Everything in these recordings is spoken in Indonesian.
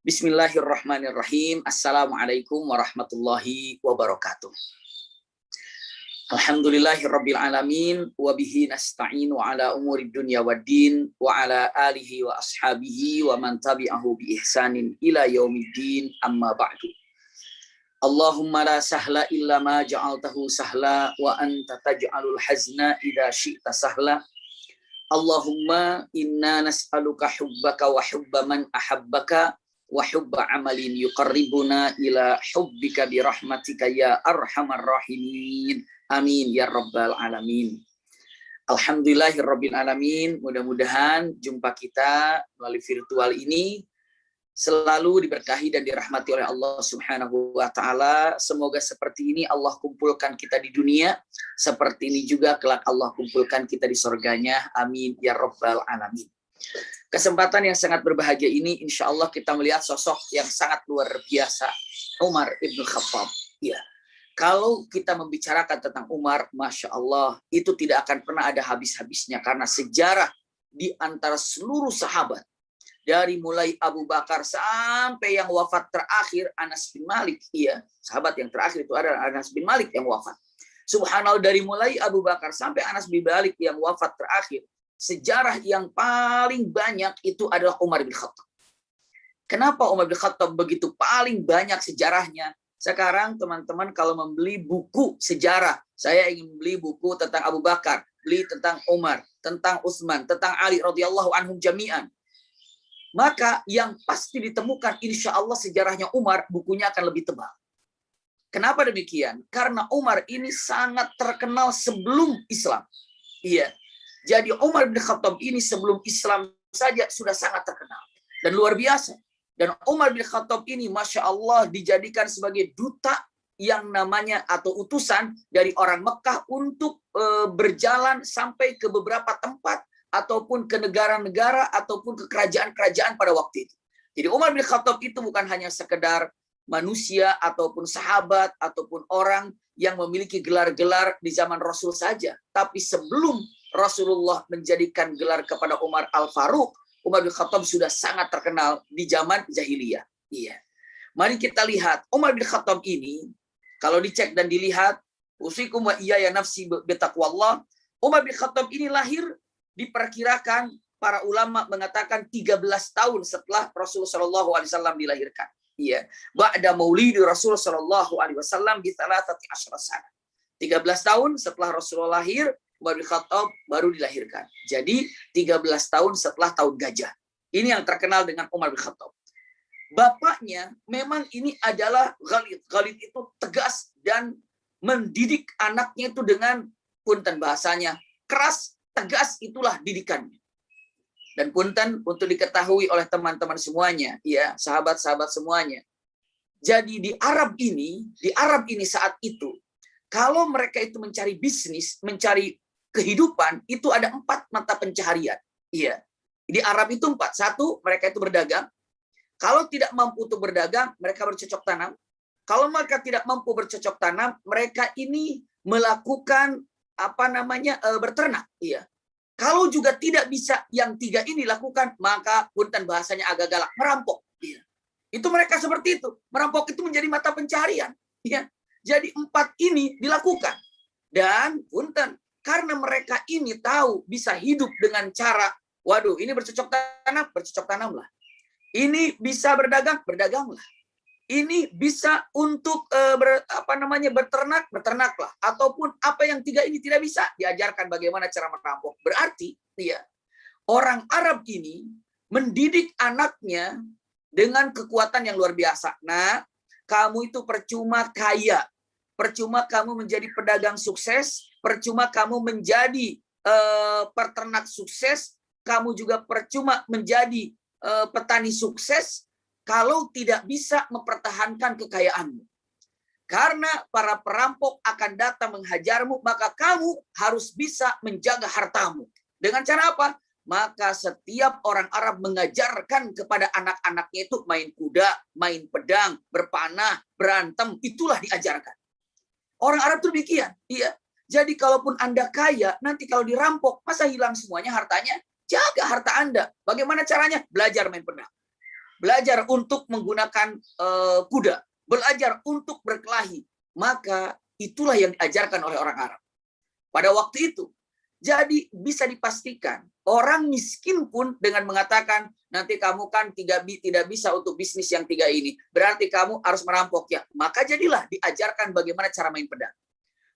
Bismillahirrahmanirrahim. Assalamualaikum warahmatullahi wabarakatuh. Alhamdulillahirabbil alamin wa bihi nasta'inu ala umuri dunya waddin wa ala alihi wa ashabihi wa man tabi'ahu bi ihsanin ila yaumiddin, amma ba'du. Allahumma la sahla illa ma ja'altahu sahla wa anta taj'alul hazna idza syi'ta sahla. Allahumma inna nas'aluka hubbaka wa hubba man ahabbaka wa hubba amalin yuqarribuna ila hubbika bi rahmatika ya arhamar rahimin. Amin ya rabbal alamin. Alhamdulillahirabbil alamin. Mudah-mudahan jumpa kita melalui virtual ini selalu diberkahi dan dirahmati oleh Allah Subhanahu wa taala. Semoga seperti ini Allah kumpulkan kita di dunia, seperti ini juga kelak Allah kumpulkan kita di surganya. Amin ya rabbal alamin. Kesempatan yang sangat berbahagia ini, insya Allah kita melihat sosok yang sangat luar biasa, Umar ibn Khattab. Ya, kalau kita membicarakan tentang Umar, masya Allah, itu tidak akan pernah ada habis-habisnya karena sejarah di antara seluruh sahabat, dari mulai Abu Bakar sampai yang wafat terakhir Anas bin Malik. Iya, sahabat yang terakhir itu adalah Anas bin Malik yang wafat. Subhanallah, dari mulai Abu Bakar sampai Anas bin Malik yang wafat terakhir, sejarah yang paling banyak itu adalah Umar bin Khattab. Kenapa Umar bin Khattab begitu paling banyak sejarahnya? Sekarang teman-teman kalau membeli buku sejarah, saya ingin beli buku tentang Abu Bakar, beli tentang Umar, tentang Utsman, tentang Ali radhiyallahu anhum jami'an. Maka yang pasti ditemukan insya Allah sejarahnya Umar, bukunya akan lebih tebal. Kenapa demikian? Karena Umar ini sangat terkenal sebelum Islam. Iya. Jadi Umar bin Khattab ini sebelum Islam saja sudah sangat terkenal dan luar biasa. Dan Umar bin Khattab ini masya Allah dijadikan sebagai duta yang namanya atau utusan dari orang Mekah untuk berjalan sampai ke beberapa tempat ataupun ke negara-negara ataupun ke kerajaan-kerajaan pada waktu itu. Jadi Umar bin Khattab itu bukan hanya sekedar manusia ataupun sahabat ataupun orang yang memiliki gelar-gelar di zaman Rasul saja, tapi sebelum Rasulullah menjadikan gelar kepada Umar Al-Faruq, Umar bin Khattab sudah sangat terkenal di zaman jahiliyah. Iya. Mari kita lihat Umar bin Khattab ini, kalau dicek dan dilihat, usikum wa iyaya nafsi bitaqwallah, Umar bin Khattab ini lahir diperkirakan para ulama mengatakan 13 tahun setelah Rasulullah SAW dilahirkan. Iya. Ba'da maulidi Rasulullah SAW bi 13 sana. 13 tahun setelah Rasulullah lahir, Umar bin Khattab baru dilahirkan. Jadi 13 tahun setelah tahun gajah. Ini yang terkenal dengan Umar bin Khattab. Bapaknya memang ini adalah Ghalid. Ghalid itu tegas dan mendidik anaknya itu dengan punten bahasanya keras, tegas, itulah didikannya. Dan punten untuk diketahui oleh teman-teman semuanya, ya, sahabat-sahabat semuanya. Jadi di Arab ini saat itu, kalau mereka itu mencari bisnis, mencari kehidupan, itu ada 4 mata pencaharian. Iya. Di Arab itu 4. 1, mereka itu berdagang. Kalau tidak mampu untuk berdagang, mereka bercocok tanam. Kalau mereka tidak mampu bercocok tanam, mereka ini melakukan berternak. Iya. Kalau juga tidak bisa yang 3 ini lakukan, maka punten bahasanya agak galak, merampok. Iya. Itu mereka seperti itu. Merampok itu menjadi mata pencaharian. Iya. Jadi 4 ini dilakukan. Dan punten, karena mereka ini tahu bisa hidup dengan cara, waduh, ini bercocok tanamlah. Ini bisa berdagang, berdaganglah. Ini bisa untuk bernaklah. Ataupun apa yang 3 ini tidak bisa, diajarkan bagaimana cara merampok. Berarti, ya, orang Arab ini mendidik anaknya dengan kekuatan yang luar biasa. Nah, kamu itu percuma kaya, percuma kamu menjadi pedagang sukses, percuma kamu menjadi peternak sukses, kamu juga percuma menjadi petani sukses kalau tidak bisa mempertahankan kekayaanmu. Karena para perampok akan datang menghajarmu, maka kamu harus bisa menjaga hartamu. Dengan cara apa? Maka setiap orang Arab mengajarkan kepada anak-anaknya itu main kuda, main pedang, berpanah, berantem, itulah diajarkan. Orang Arab itu demikian. Iya. Jadi kalaupun Anda kaya, nanti kalau dirampok, masa hilang semuanya hartanya? Jaga harta Anda. Bagaimana caranya? Belajar main pedang. belajar untuk menggunakan kuda, belajar untuk berkelahi. Maka itulah yang diajarkan oleh orang Arab pada waktu itu. Jadi bisa dipastikan orang miskin pun dengan mengatakan nanti kamu kan tidak bisa untuk bisnis yang 3 ini, berarti kamu harus merampok ya. Maka jadilah diajarkan bagaimana cara main pedang.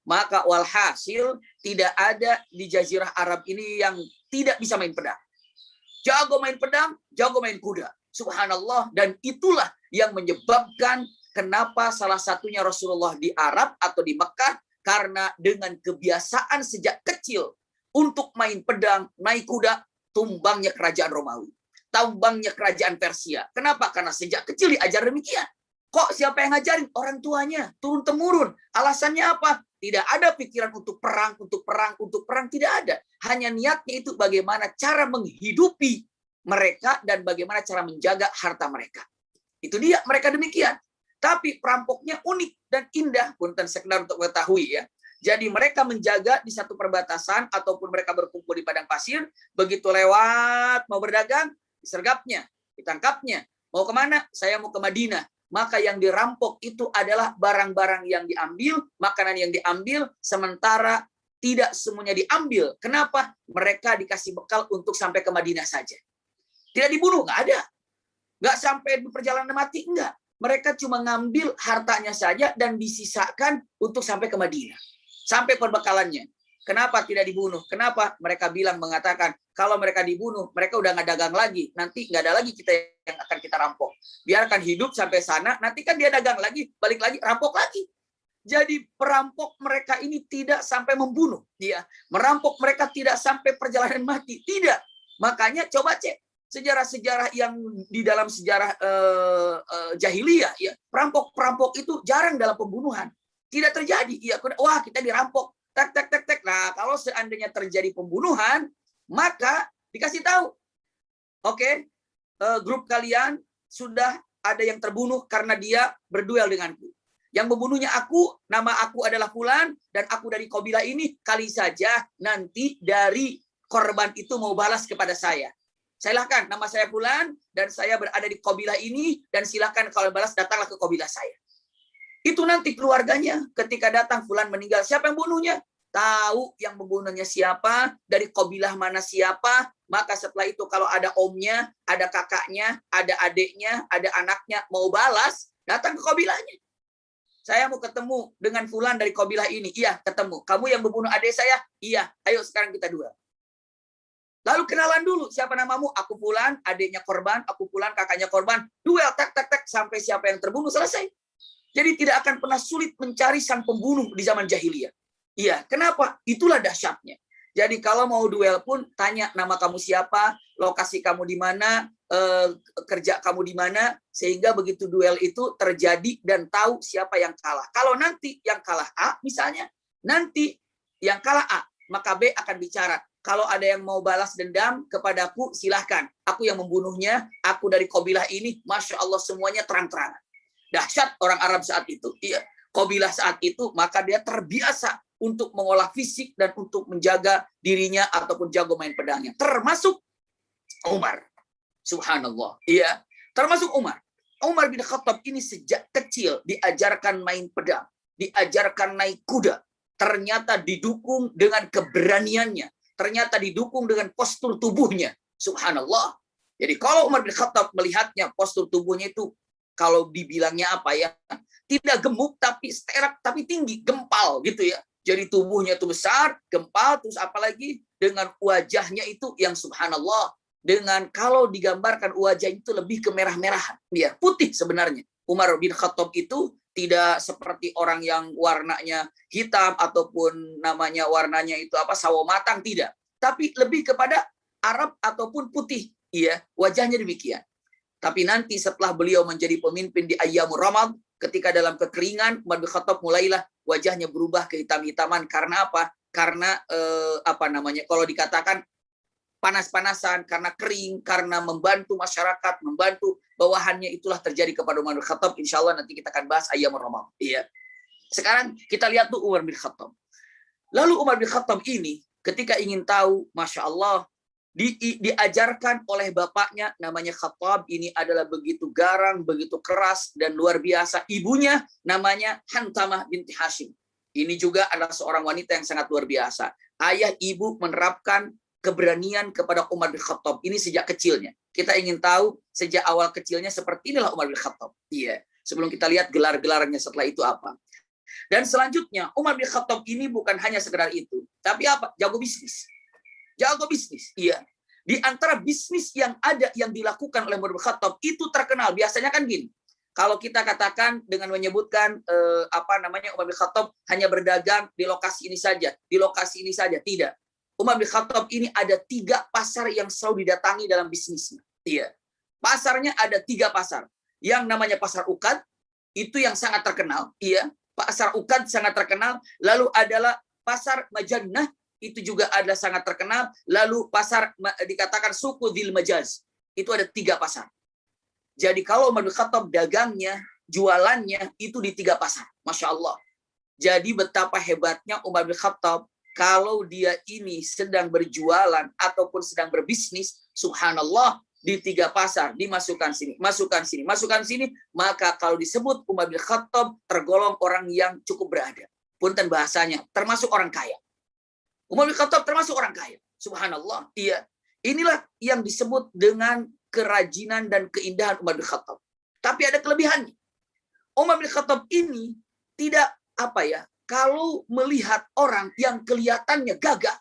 Maka walhasil tidak ada di Jazirah Arab ini yang tidak bisa main pedang. Jago main pedang, jago main kuda. Subhanallah. Dan itulah yang menyebabkan kenapa salah satunya Rasulullah di Arab atau di Mekah, karena dengan kebiasaan sejak kecil untuk main pedang, naik kuda, tumbangnya kerajaan Romawi, tumbangnya kerajaan Persia. Kenapa? Karena sejak kecil diajar demikian. Kok siapa yang ngajarin? Orang tuanya, turun-temurun. Alasannya apa? Tidak ada pikiran untuk perang, tidak ada. Hanya niatnya itu bagaimana cara menghidupi mereka dan bagaimana cara menjaga harta mereka. Itu dia, mereka demikian. Tapi perampoknya unik dan indah, punten sekedar untuk mengetahui ya. Jadi mereka menjaga di satu perbatasan ataupun mereka berkumpul di padang pasir, begitu lewat mau berdagang, disergapnya, ditangkapnya. Mau kemana? Saya mau ke Madinah. Maka yang dirampok itu adalah barang-barang yang diambil, makanan yang diambil, sementara tidak semuanya diambil. Kenapa? Mereka dikasih bekal untuk sampai ke Madinah saja. Tidak dibunuh, nggak ada. Nggak sampai di perjalanan mati, enggak. Mereka cuma ngambil hartanya saja dan disisakan untuk sampai ke Madinah. Sampai perbekalannya. Kenapa tidak dibunuh? Kenapa? Mereka mengatakan, kalau mereka dibunuh, mereka udah nggak dagang lagi. Nanti nggak ada lagi kita yang akan kita rampok. Biarkan hidup sampai sana, nanti kan dia dagang lagi, balik lagi, rampok lagi. Jadi perampok mereka ini tidak sampai membunuh. Dia merampok mereka tidak sampai perjalanan mati. Tidak. Makanya coba cek sejarah-sejarah yang di dalam sejarah jahiliyah, ya, perampok-perampok itu jarang dalam pembunuhan. Tidak terjadi. Ya, wah kita dirampok. Tek. Nah, kalau seandainya terjadi pembunuhan, maka dikasih tahu. Oke, grup kalian sudah ada yang terbunuh karena dia berduel denganku. Yang membunuhnya aku, nama aku adalah Fulan, dan aku dari kabilah ini, kali saja nanti dari korban itu mau balas kepada saya. Silahkan, nama saya Fulan, dan saya berada di kabilah ini, dan silahkan kalau balas datanglah ke kabilah saya. Itu nanti keluarganya ketika datang Fulan meninggal, siapa yang bunuhnya? Tahu yang membunuhnya siapa, dari kabilah mana siapa, maka setelah itu kalau ada omnya, ada kakaknya, ada adiknya, ada anaknya, mau balas, datang ke kabilahnya. Saya mau ketemu dengan Fulan dari kabilah ini. Iya, ketemu. Kamu yang membunuh adik saya? Iya, ayo sekarang kita duel. Lalu kenalan dulu, siapa namamu? Aku Fulan, adiknya korban, aku Fulan, kakaknya korban. Duel, tak, sampai siapa yang terbunuh, selesai. Jadi tidak akan pernah sulit mencari sang pembunuh di zaman jahiliyah. Iya, kenapa? Itulah dahsyatnya. Jadi kalau mau duel pun, tanya nama kamu siapa, lokasi kamu di mana, kerja kamu di mana, sehingga begitu duel itu terjadi dan tahu siapa yang kalah. Kalau nanti yang kalah A, misalnya, nanti yang kalah A, maka B akan bicara. Kalau ada yang mau balas dendam kepadaku, silahkan. Aku yang membunuhnya, aku dari kabilah ini, Masya Allah semuanya terang-terangan. Dahsyat orang Arab saat itu. Iya, kabilah saat itu, maka dia terbiasa untuk mengolah fisik dan untuk menjaga dirinya ataupun jago main pedangnya. Termasuk Umar. Subhanallah. Iya, termasuk Umar. Umar bin Khattab ini sejak kecil diajarkan main pedang, diajarkan naik kuda. Ternyata didukung dengan keberaniannya. Ternyata didukung dengan postur tubuhnya. Subhanallah. Jadi kalau Umar bin Khattab melihatnya, postur tubuhnya itu, kalau dibilangnya apa ya, tidak gemuk tapi sterak tapi tinggi, gempal gitu ya. Jadi tubuhnya itu besar, gempal, terus apalagi dengan wajahnya itu yang subhanallah, dengan kalau digambarkan wajah itu lebih ke merah-merahan, ya putih sebenarnya. Umar bin Khattab itu tidak seperti orang yang warnanya hitam ataupun namanya warnanya itu apa sawo matang, tidak. Tapi lebih kepada Arab ataupun putih, iya, wajahnya demikian. Tapi nanti setelah beliau menjadi pemimpin di Ayyamur Ramad, ketika dalam kekeringan, Umar bin Khattab mulailah wajahnya berubah ke hitam-hitaman. Karena apa? Karena kalau dikatakan panas-panasan, karena kering, karena membantu masyarakat, membantu bawahannya, itulah terjadi kepada Umar bin Khattab. Insya Allah nanti kita akan bahas Ayyamur Ramad. Iya. Sekarang kita lihat tuh Umar bin Khattab. Lalu Umar bin Khattab ini ketika ingin tahu, Masya Allah, diajarkan oleh bapaknya namanya Khattab, ini adalah begitu garang, begitu keras dan luar biasa. Ibunya namanya Hantamah binti Hashim. Ini juga adalah seorang wanita yang sangat luar biasa. Ayah ibu menerapkan keberanian kepada Umar bin Khattab ini sejak kecilnya. Kita ingin tahu sejak awal kecilnya seperti inilah Umar bin Khattab. Iya. Sebelum kita lihat gelar-gelarnya setelah itu apa. Dan selanjutnya Umar bin Khattab ini bukan hanya sekedar itu, tapi apa? Jago bisnis. Jago bisnis, iya. Di antara bisnis yang ada yang dilakukan oleh Umar bin Khattab itu terkenal. Biasanya kan gini, kalau kita katakan dengan menyebutkan Umar bin Khattab hanya berdagang di lokasi ini saja, di lokasi ini saja, tidak. Umar bin Khattab ini ada 3 pasar yang selalu didatangi dalam bisnisnya. Iya. Pasarnya ada 3 pasar. Yang namanya pasar Ukad, itu yang sangat terkenal, iya. Pasar Ukad sangat terkenal. Lalu adalah pasar Majannah, itu juga ada sangat terkenal. Lalu pasar dikatakan suku Dzil Majaz. Itu ada 3 pasar. Jadi kalau Umar bin Khattab dagangnya, jualannya itu di 3 pasar. Masya Allah. Jadi betapa hebatnya Umar bin Khattab kalau dia ini sedang berjualan ataupun sedang berbisnis, subhanallah, di 3 pasar, dimasukkan sini, masukkan sini, masukkan sini, maka kalau disebut Umar bin Khattab tergolong orang yang cukup berada. Punten bahasanya, termasuk orang kaya. Umar bin Khattab termasuk orang kaya. Subhanallah. Iya. Inilah yang disebut dengan kerajinan dan keindahan Umar bin Khattab. Tapi ada kelebihannya. Umar bin Khattab ini tidak kalau melihat orang yang kelihatannya gagah,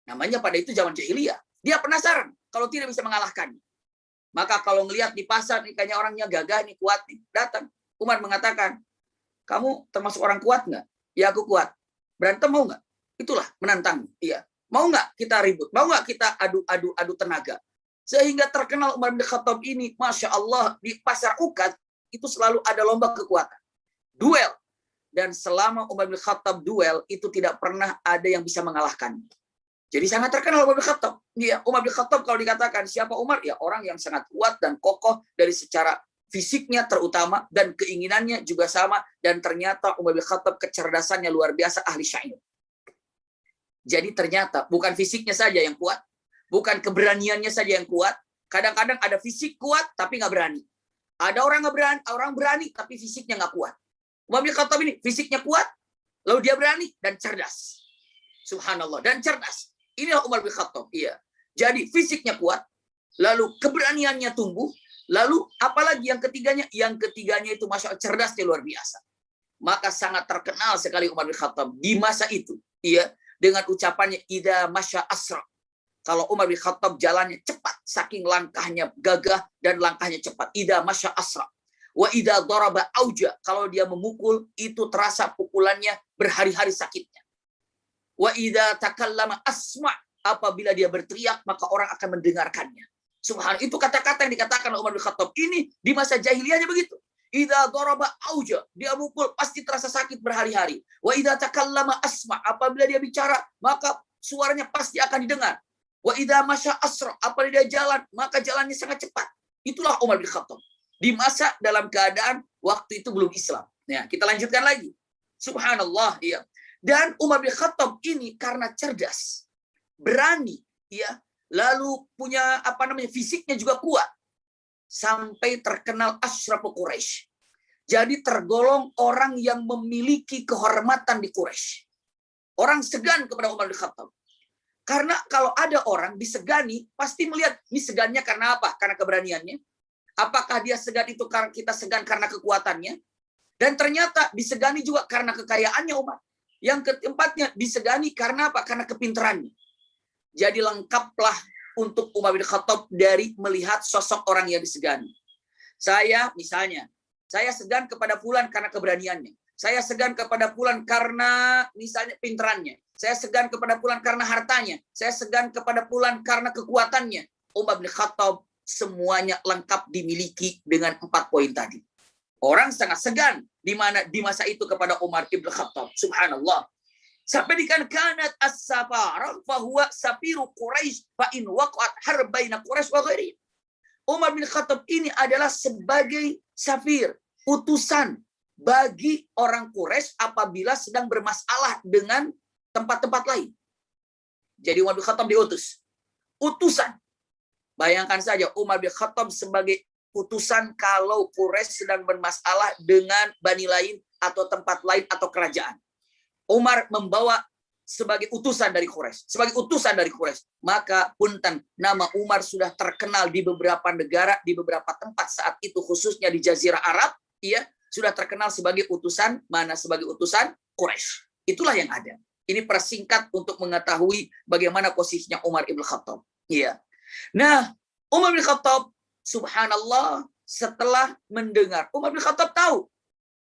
namanya pada itu zaman jahiliyah, dia penasaran kalau tidak bisa mengalahkannya. Maka kalau ngelihat di pasar nih kayaknya orangnya gagah nih, kuat nih, datang. Umar mengatakan, kamu termasuk orang kuat nggak? Ya aku kuat. Berantem mau nggak? Itulah menantang. Iya. Mau nggak kita ribut? Mau nggak kita adu tenaga? Sehingga terkenal Umar bin Khattab ini, Masya Allah, di pasar Ukad, itu selalu ada lomba kekuatan. Duel. Dan selama Umar bin Khattab duel, itu tidak pernah ada yang bisa mengalahkan. Jadi sangat terkenal Umar bin Khattab. Ya, Umar bin Khattab kalau dikatakan siapa Umar? Ya orang yang sangat kuat dan kokoh dari secara fisiknya terutama, dan keinginannya juga sama. Dan ternyata Umar bin Khattab kecerdasannya luar biasa, ahli syair. Jadi ternyata bukan fisiknya saja yang kuat, bukan keberaniannya saja yang kuat. Kadang-kadang ada fisik kuat tapi nggak berani. Ada orang nggak berani, orang berani tapi fisiknya nggak kuat. Umar bin Khattab ini fisiknya kuat, lalu dia berani dan cerdas. Subhanallah, dan cerdas. Inilah Umar bin Khattab. Iya. Jadi fisiknya kuat, lalu keberaniannya tumbuh, lalu apalagi yang ketiganya? Yang ketiganya itu Masya Allah, cerdasnya luar biasa. Maka sangat terkenal sekali Umar bin Khattab di masa itu. Iya. Dengan ucapannya ida masya asra. Kalau Umar bin Khattab jalannya cepat, saking langkahnya gagah dan langkahnya cepat. Ida masya asra. Wa ida daraba auja. Kalau dia memukul, itu terasa pukulannya berhari-hari sakitnya. Wa ida takallama asma. Apabila dia berteriak, maka orang akan mendengarkannya. Subhanallah, itu kata-kata yang dikatakan oleh Umar bin Khattab. Ini di masa jahiliyahnya begitu. Idza daraba auja, dia mukul pasti terasa sakit berhari-hari. Wa idza takallama asma, apabila dia bicara maka suaranya pasti akan didengar. Wa idza masya asra, apabila dia jalan maka jalannya sangat cepat. Itulah Umar bin Khattab. Di masa dalam keadaan waktu itu belum Islam. Ya, kita lanjutkan lagi. Subhanallah, ya. Dan Umar bin Khattab ini karena cerdas, berani, ya, lalu punya fisiknya juga kuat. Sampai terkenal Asyraful Quraisy. Jadi tergolong orang yang memiliki kehormatan di Quraisy. Orang segan kepada Umar bin Khattab. Karena kalau ada orang disegani, pasti melihat ini segannya karena apa? Karena keberaniannya. Apakah dia segan itu karena kita segan karena kekuatannya? Dan ternyata disegani juga karena kekayaannya Umar. Yang keempatnya disegani karena apa? Karena kepintarannya. Jadi lengkaplah untuk Umar bin Khattab dari melihat sosok orang yang disegani. Saya misalnya, saya segan kepada fulan karena keberaniannya. Saya segan kepada fulan karena misalnya pinterannya. Saya segan kepada fulan karena hartanya. Saya segan kepada fulan karena kekuatannya. Umar bin Khattab semuanya lengkap dimiliki dengan 4 poin tadi. Orang sangat segan di masa itu kepada Umar bin Khattab. Subhanallah. Sampai dikatakan kanat as-safarah fahuwa safiru Quraisy fa in waqa'at harbaina Quraisy wa ghairi. Umar bin Khattab ini adalah sebagai safir, utusan bagi orang Quraisy apabila sedang bermasalah dengan tempat-tempat lain. Jadi Umar bin Khattab diutus. utusan. Bayangkan saja Umar bin Khattab sebagai utusan kalau Quraisy sedang bermasalah dengan bani lain atau tempat lain atau kerajaan. Umar membawa sebagai utusan dari Quraisy, sebagai utusan dari Quraisy. Maka punten, nama Umar sudah terkenal di beberapa negara, di beberapa tempat saat itu, khususnya di Jazirah Arab, ya, sudah terkenal sebagai utusan mana? Sebagai utusan Quraisy. Itulah yang ada. Ini persingkat untuk mengetahui bagaimana posisinya Umar ibn Khattab. Iya. Nah, Umar bin Khattab, subhanallah, setelah mendengar, Umar bin Khattab tahu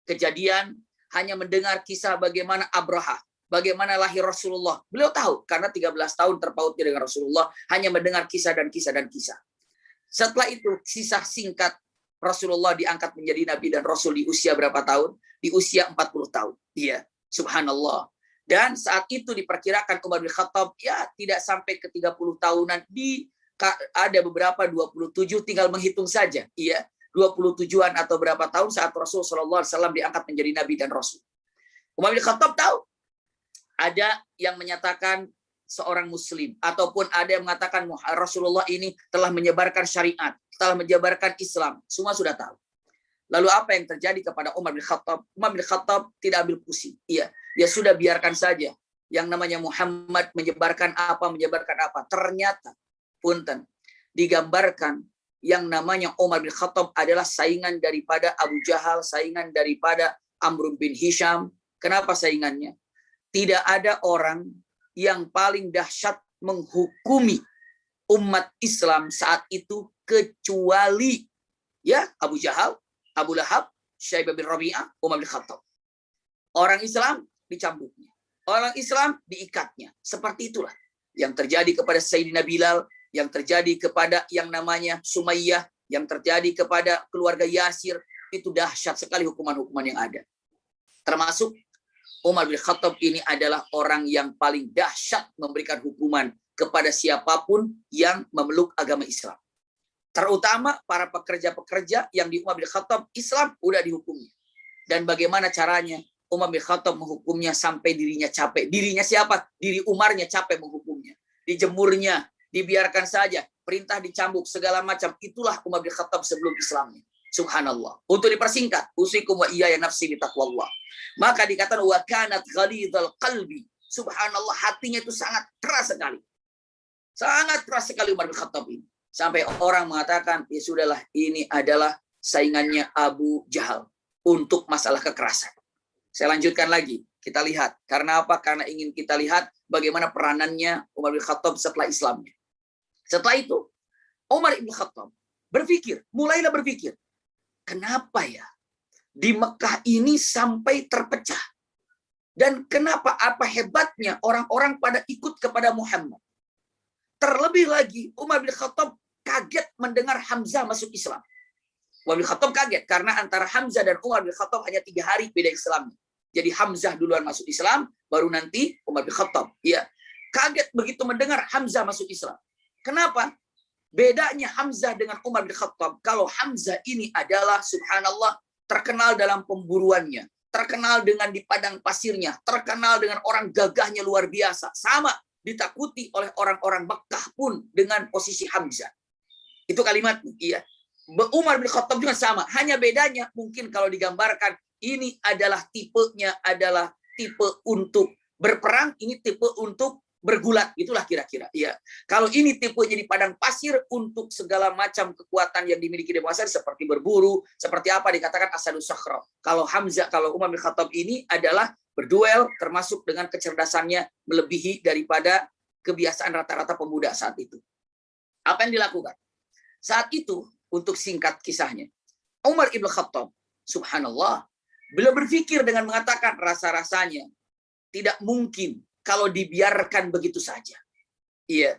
kejadian, hanya mendengar kisah bagaimana Abraha, bagaimana lahir Rasulullah. Beliau tahu, karena 13 tahun terpautnya dengan Rasulullah, hanya mendengar kisah dan kisah dan kisah. Setelah itu, kisah singkat, Rasulullah diangkat menjadi Nabi dan Rasul di usia berapa tahun? Di usia 40 tahun. Iya, subhanallah. Dan saat itu diperkirakan Umar bin Khattab, ya tidak sampai ke 30 tahunan, ada beberapa 27, tinggal menghitung saja. Iya, 27-an atau berapa tahun saat Rasulullah SAW diangkat menjadi Nabi dan Rasul. Umar bin Khattab tahu ada yang menyatakan seorang Muslim, ataupun ada yang mengatakan Rasulullah ini telah menyebarkan syariat, telah menyebarkan Islam. Semua sudah tahu. Lalu apa yang terjadi kepada Umar bin Khattab? Umar bin Khattab tidak ambil pusing. Iya, dia sudah biarkan saja. Yang namanya Muhammad menyebarkan apa. Ternyata, punten, digambarkan yang namanya Umar bin Khattab adalah saingan daripada Abu Jahal, saingan daripada Amr bin Hisham. Kenapa saingannya? Tidak ada orang yang paling dahsyat menghukumi umat Islam saat itu kecuali ya Abu Jahal, Abu Lahab, Syaibah bin Rabi'ah, Umar bin Khattab. Orang Islam dicambuknya, orang Islam diikatnya. Seperti itulah yang terjadi kepada Sayyidina Bilal, yang terjadi kepada yang namanya Sumayyah, yang terjadi kepada keluarga Yasir. Itu dahsyat sekali hukuman-hukuman yang ada. Termasuk Umar bin Khattab ini adalah orang yang paling dahsyat memberikan hukuman kepada siapapun yang memeluk agama Islam. Terutama para pekerja-pekerja yang di Umar bin Khattab, Islam udah dihukumnya. Dan bagaimana caranya? Umar bin Khattab menghukumnya sampai dirinya capek. Dirinya siapa? Diri Umarnya capek menghukumnya. Dijemurnya, dibiarkan saja, perintah dicambuk, segala macam. Itulah Umar bin Khattab sebelum Islamnya. Subhanallah. Untuk dipersingkat, usikum wa iyaya nafsi bitaqwallah. Maka dikatakan wa kanat ghalidhal qalbi. Subhanallah, hatinya itu sangat keras sekali. Sangat keras sekali Umar bin Khattab ini. Sampai orang mengatakan, ya sudahlah, ini adalah saingannya Abu Jahal untuk masalah kekerasan. Saya lanjutkan lagi. Kita lihat. Karena apa? Karena ingin kita lihat bagaimana peranannya Umar bin Khattab setelah Islamnya. Setelah itu, Umar bin Khattab mulailah berpikir, kenapa ya di Mekah ini sampai terpecah? Dan kenapa, apa hebatnya orang-orang pada ikut kepada Muhammad? Terlebih lagi, Umar bin Khattab kaget mendengar Hamzah masuk Islam. Umar bin Khattab kaget, karena antara Hamzah dan Umar bin Khattab hanya 3 hari beda Islamnya. Jadi Hamzah duluan masuk Islam, baru nanti Umar bin Khattab. Ya, kaget begitu mendengar Hamzah masuk Islam. Kenapa? Bedanya Hamzah dengan Umar bin Khattab, kalau Hamzah ini adalah subhanallah terkenal dalam pemburuannya, terkenal dengan di padang pasirnya, terkenal dengan orang gagahnya luar biasa, sama ditakuti oleh orang-orang Makkah pun dengan posisi Hamzah. Itu kalimatnya, iya. Umar bin Khattab juga sama, hanya bedanya mungkin kalau digambarkan ini adalah tipenya adalah tipe untuk berperang, ini tipe untuk bergulat, itulah kira-kira. Ya, kalau ini tipenya di padang pasir untuk segala macam kekuatan yang dimiliki di pasir seperti berburu, seperti apa dikatakan asadus sakhra. Kalau Hamzah, kalau Umar bin Khattab ini adalah berduel, termasuk dengan kecerdasannya melebihi daripada kebiasaan rata-rata pemuda saat itu. Apa yang dilakukan? Saat itu, untuk singkat kisahnya, Umar ibn Khattab, subhanallah, beliau berpikir dengan mengatakan rasa-rasanya tidak mungkin kalau dibiarkan begitu saja. Iya,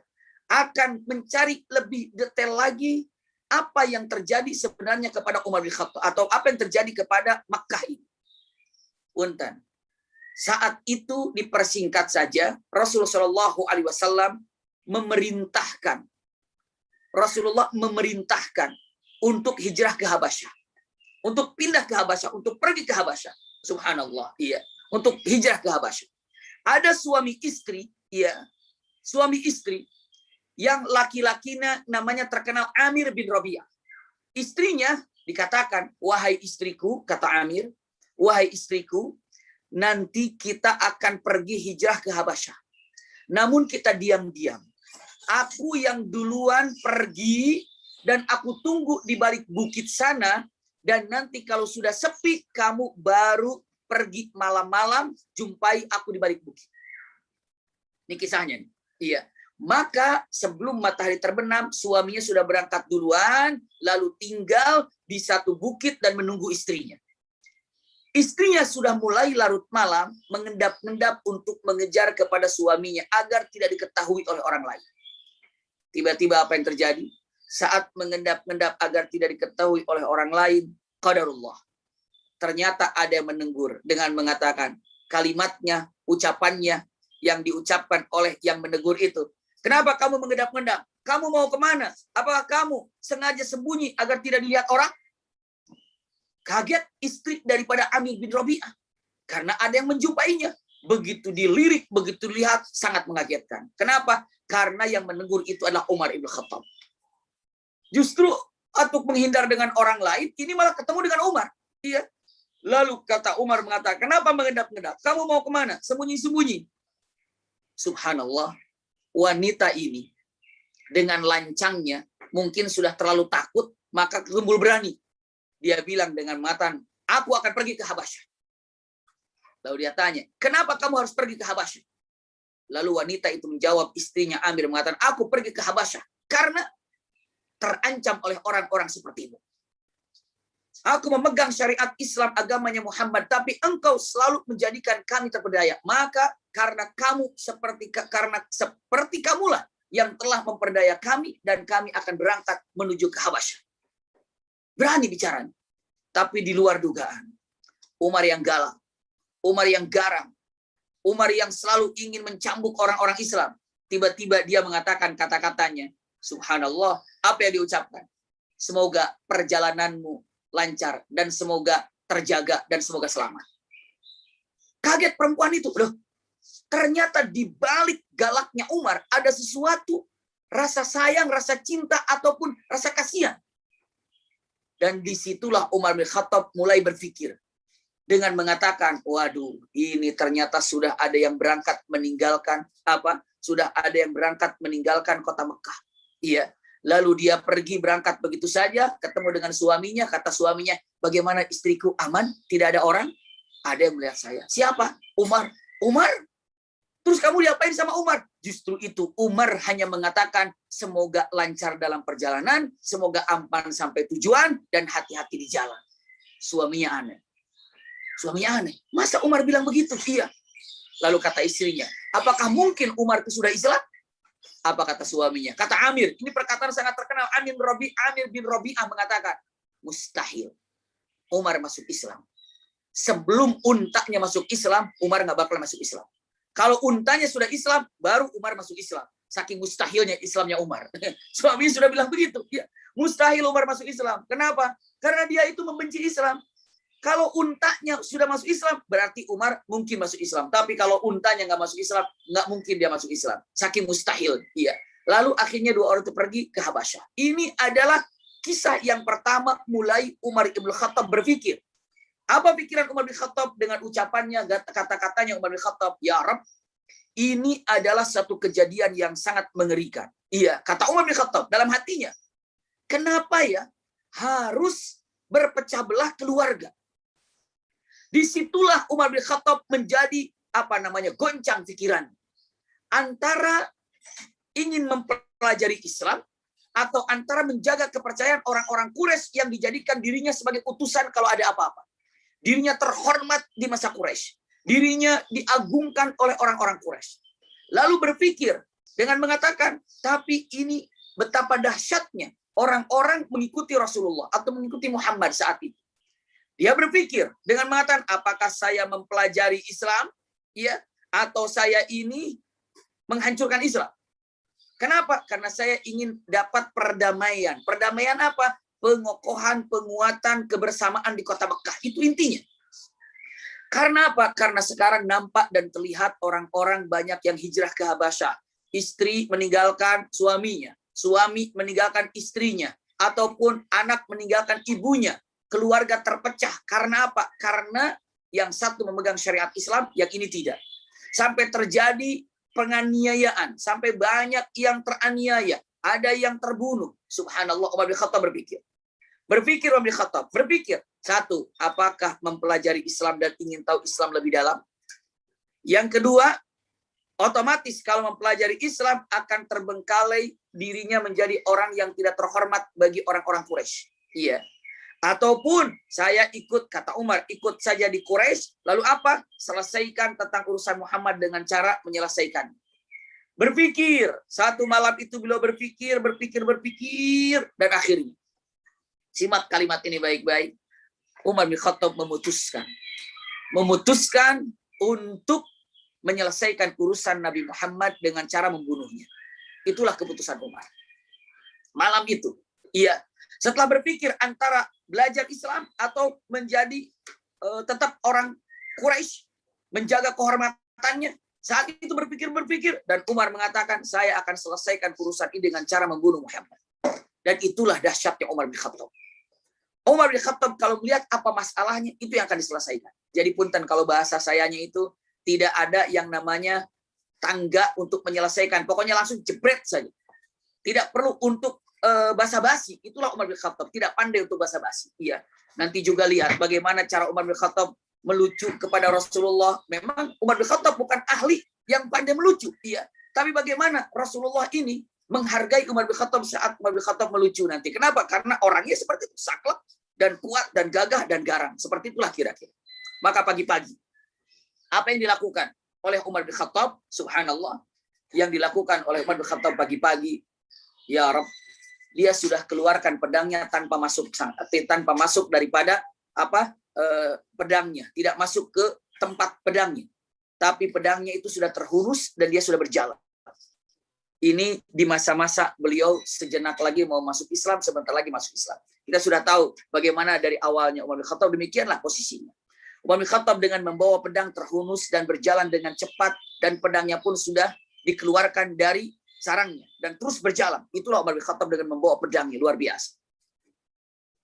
akan mencari lebih detail lagi apa yang terjadi sebenarnya kepada Umar bin Khattab atau apa yang terjadi kepada Makkah ini. Punten. Saat itu dipersingkat saja, Rasulullah SAW memerintahkan untuk hijrah ke Habasyah, untuk pindah ke Habasyah, untuk pergi ke Habasyah. Subhanallah, iya, untuk hijrah ke Habasyah. Ada suami istri, ya, suami istri yang laki-lakinya namanya terkenal Amir bin Rabi'ah. Istrinya dikatakan, wahai istriku, kata Amir, wahai istriku, nanti kita akan pergi hijrah ke Habasyah. Namun kita diam-diam. Aku yang duluan pergi dan aku tunggu di balik bukit sana, dan nanti kalau sudah sepi kamu baru pergi malam-malam jumpai aku di balik bukit. Ini kisahnya nih. Iya. Maka sebelum matahari terbenam, suaminya sudah berangkat duluan, lalu tinggal di satu bukit dan menunggu istrinya. Istrinya sudah mulai larut malam mengendap-endap untuk mengejar kepada suaminya agar tidak diketahui oleh orang lain. Tiba-tiba apa yang terjadi? Saat mengendap-endap agar tidak diketahui oleh orang lain, qadarullah. Ternyata ada yang menegur dengan mengatakan kalimatnya, ucapannya yang diucapkan oleh yang menegur itu. Kenapa kamu mengendap-endap? Kamu mau kemana? Apakah kamu sengaja sembunyi agar tidak dilihat orang? Kaget istri daripada Amir bin Rabi'ah. Karena ada yang menjumpainya. Begitu dilirik, begitu lihat, sangat mengagetkan. Kenapa? Karena yang menegur itu adalah Umar ibn Khattab. Justru untuk menghindar dengan orang lain, ini malah ketemu dengan Umar. Iya. Lalu kata Umar mengatakan, kenapa mengendap-endap? Kamu mau kemana? Sembunyi-sembunyi. Subhanallah. Wanita ini dengan lancangnya mungkin sudah terlalu takut, maka timbul berani. Dia bilang dengan matan, aku akan pergi ke Habasyah. Lalu dia tanya, kenapa kamu harus pergi ke Habasyah? Lalu wanita itu menjawab, istrinya Amir mengatakan, aku pergi ke Habasyah karena terancam oleh orang-orang sepertimu. Aku memegang syariat Islam agamanya Muhammad, tapi engkau selalu menjadikan kami terpedaya. Maka karena seperti kamulah yang telah memperdaya kami, dan kami akan berangkat menuju ke Habasyah. Berani bicaranya. Tapi di luar dugaan. Umar yang galak, Umar yang garang, Umar yang selalu ingin mencambuk orang-orang Islam. Tiba-tiba dia mengatakan kata-katanya. Subhanallah, apa yang diucapkan? Semoga perjalananmu lancar dan semoga terjaga dan semoga selamat. Kaget perempuan itu. Loh, ternyata di balik galaknya Umar ada sesuatu, rasa sayang, rasa cinta ataupun rasa kasihan. Dan disitulah Umar bin Khattab mulai berpikir dengan mengatakan, waduh, ini ternyata sudah ada yang berangkat meninggalkan Sudah ada yang berangkat meninggalkan kota Mekah. Iya. Lalu dia pergi berangkat begitu saja, ketemu dengan suaminya, kata suaminya, bagaimana istriku, aman? Tidak ada orang? Ada yang melihat saya. Siapa? Umar. Umar? Terus kamu diapain sama Umar? Justru itu, Umar hanya mengatakan, semoga lancar dalam perjalanan, semoga aman sampai tujuan, dan hati-hati di jalan. Suaminya aneh. Suaminya aneh. Masa Umar bilang begitu? Iya. Lalu kata istrinya, apakah mungkin Umar itu sudah Islam? Apa kata suaminya? Kata Amir, ini perkataan sangat terkenal. Amir bin Rabi'ah mengatakan, mustahil Umar masuk Islam. Sebelum untanya masuk Islam, Umar nggak bakal masuk Islam. Kalau untanya sudah Islam, baru Umar masuk Islam. Saking mustahilnya Islamnya Umar. Suaminya sudah bilang begitu. Ya, mustahil Umar masuk Islam. Kenapa? Karena dia itu membenci Islam. Kalau untanya sudah masuk Islam, berarti Umar mungkin masuk Islam. Tapi kalau untanya nggak masuk Islam, nggak mungkin dia masuk Islam. Saking mustahil. Iya. Lalu akhirnya dua orang itu pergi ke Habasyah. Ini adalah kisah yang pertama mulai Umar ibn Khattab berpikir. Apa pikiran Umar bin Khattab dengan ucapannya, kata-katanya Umar bin Khattab? Ya Rabb, ini adalah satu kejadian yang sangat mengerikan. Iya, kata Umar bin Khattab dalam hatinya. Kenapa ya harus berpecah belah keluarga? Disitulah Umar bin Khattab menjadi goncang pikiran antara ingin mempelajari Islam atau antara menjaga kepercayaan orang-orang Quraisy yang dijadikan dirinya sebagai utusan kalau ada apa-apa. Dirinya terhormat di masa Quraisy, dirinya diagungkan oleh orang-orang Quraisy. Lalu berpikir dengan mengatakan, tapi ini betapa dahsyatnya orang-orang mengikuti Rasulullah atau mengikuti Muhammad saat itu. Dia berpikir dengan mengatakan, apakah saya mempelajari Islam, ya, atau saya ini menghancurkan Islam? Kenapa? Karena saya ingin dapat perdamaian. Perdamaian apa? Pengokohan, penguatan, kebersamaan di kota Mekah. Itu intinya. Karena apa? Karena sekarang nampak dan terlihat orang-orang banyak yang hijrah ke Habasyah. istri meninggalkan suaminya, suami meninggalkan istrinya, ataupun anak meninggalkan ibunya, keluarga terpecah. Karena apa? Karena yang satu memegang syariat Islam, yang ini tidak. Sampai terjadi penganiayaan, sampai banyak yang teraniaya, ada yang terbunuh. Subhanallah, Umar bin Khattab berpikir. Umar bin Khattab berpikir, satu, apakah mempelajari Islam dan ingin tahu Islam lebih dalam? Yang kedua, otomatis kalau mempelajari Islam akan terbengkalai dirinya menjadi orang yang tidak terhormat bagi orang-orang Quraisy. Iya. Ataupun saya ikut, kata Umar, ikut saja di Quraisy, lalu apa? Selesaikan tentang urusan Muhammad dengan cara menyelesaikan. Berpikir, satu malam itu beliau berpikir, dan akhirnya, simak kalimat ini baik-baik, Umar bin Khattab memutuskan untuk menyelesaikan urusan Nabi Muhammad dengan cara membunuhnya. Itulah keputusan Umar. Malam itu, iya, setelah berpikir antara belajar Islam atau menjadi tetap orang Quraisy, menjaga kehormatannya, saat itu berpikir, dan Umar mengatakan, saya akan selesaikan urusan ini dengan cara membunuh Muhammad. Dan itulah dahsyatnya Umar bin Khattab. Umar bin Khattab kalau melihat apa masalahnya, itu yang akan diselesaikan. Jadi punten kalau bahasa sayanya itu, tidak ada yang namanya tangga untuk menyelesaikan. Pokoknya langsung jebret saja. Tidak perlu untuk basa-basi. Itulah Umar bin Khattab. Tidak pandai untuk basa-basi. Iya. Nanti juga lihat bagaimana cara Umar bin Khattab melucu kepada Rasulullah. Memang Umar bin Khattab bukan ahli yang pandai melucu. Iya. Tapi bagaimana Rasulullah ini menghargai Umar bin Khattab saat Umar bin Khattab melucu nanti. Kenapa? Karena orangnya seperti itu. Saklek dan kuat dan gagah dan garang. Seperti itulah kira-kira. Maka pagi-pagi, apa yang dilakukan oleh Umar bin Khattab? Subhanallah. Yang dilakukan oleh Umar bin Khattab pagi-pagi, ya Rabb, dia sudah keluarkan pedangnya tanpa masuk daripada pedangnya, tidak masuk ke tempat pedangnya. Tapi pedangnya itu sudah terhunus dan dia sudah berjalan. Ini di masa-masa beliau sejenak lagi mau masuk Islam, sebentar lagi masuk Islam. Kita sudah tahu bagaimana dari awalnya Umar bin Khattab, demikianlah posisinya. Umar bin Khattab dengan membawa pedang terhunus dan berjalan dengan cepat, dan pedangnya pun sudah dikeluarkan dari sarangnya dan terus berjalan. Itulah Umar bin Khattab dengan membawa pedangnya, luar biasa.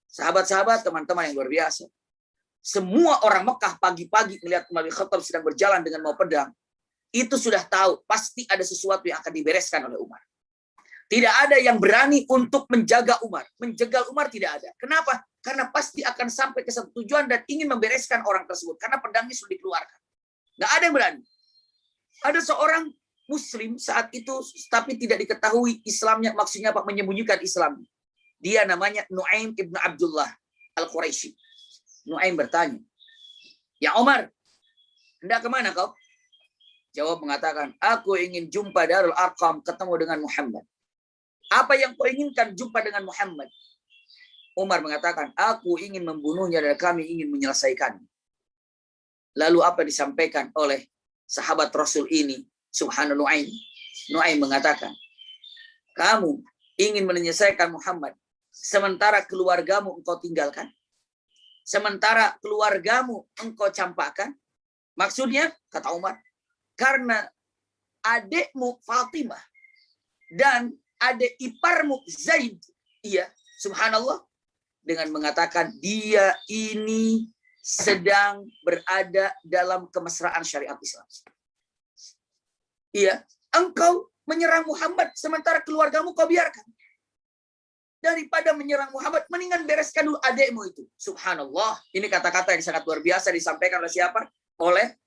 Sahabat-sahabat, teman-teman yang luar biasa. Semua orang Mekah pagi-pagi melihat Umar bin Khattab sedang berjalan dengan membawa pedang, itu sudah tahu pasti ada sesuatu yang akan dibereskan oleh Umar. Tidak ada yang berani untuk menjaga Umar. Menjegal Umar tidak ada. Kenapa? Karena pasti akan sampai ke satu tujuan dan ingin membereskan orang tersebut. Karena pedangnya sudah dikeluarkan. Nggak ada yang berani. Ada seorang Muslim saat itu, tapi tidak diketahui Islamnya. Maksudnya apa? Menyembunyikan Islam. Dia namanya Nu'aim ibn Abdullah al-Quraisy. Nu'aim bertanya, ya Umar, hendak kemana kau? Jawab mengatakan, aku ingin jumpa Darul Arqam, ketemu dengan Muhammad. Apa yang kau inginkan jumpa dengan Muhammad? Umar mengatakan, aku ingin membunuhnya dan kami ingin menyelesaikannya. Lalu apa disampaikan oleh sahabat Rasul ini? Subhanallah, Nu'aim mengatakan, kamu ingin menyelesaikan Muhammad, sementara keluargamu engkau tinggalkan. Sementara keluargamu engkau campakkan. Maksudnya, kata Umar, karena adikmu Fatimah dan adik iparmu Zaid, iya, subhanallah, dengan mengatakan dia ini sedang berada dalam kemesraan syariat Islam. Iya, engkau menyerang Muhammad sementara keluargamu kau biarkan. Daripada menyerang Muhammad, mendingan bereskan dulu adikmu itu. Subhanallah, ini kata-kata yang sangat luar biasa disampaikan oleh siapa? Oleh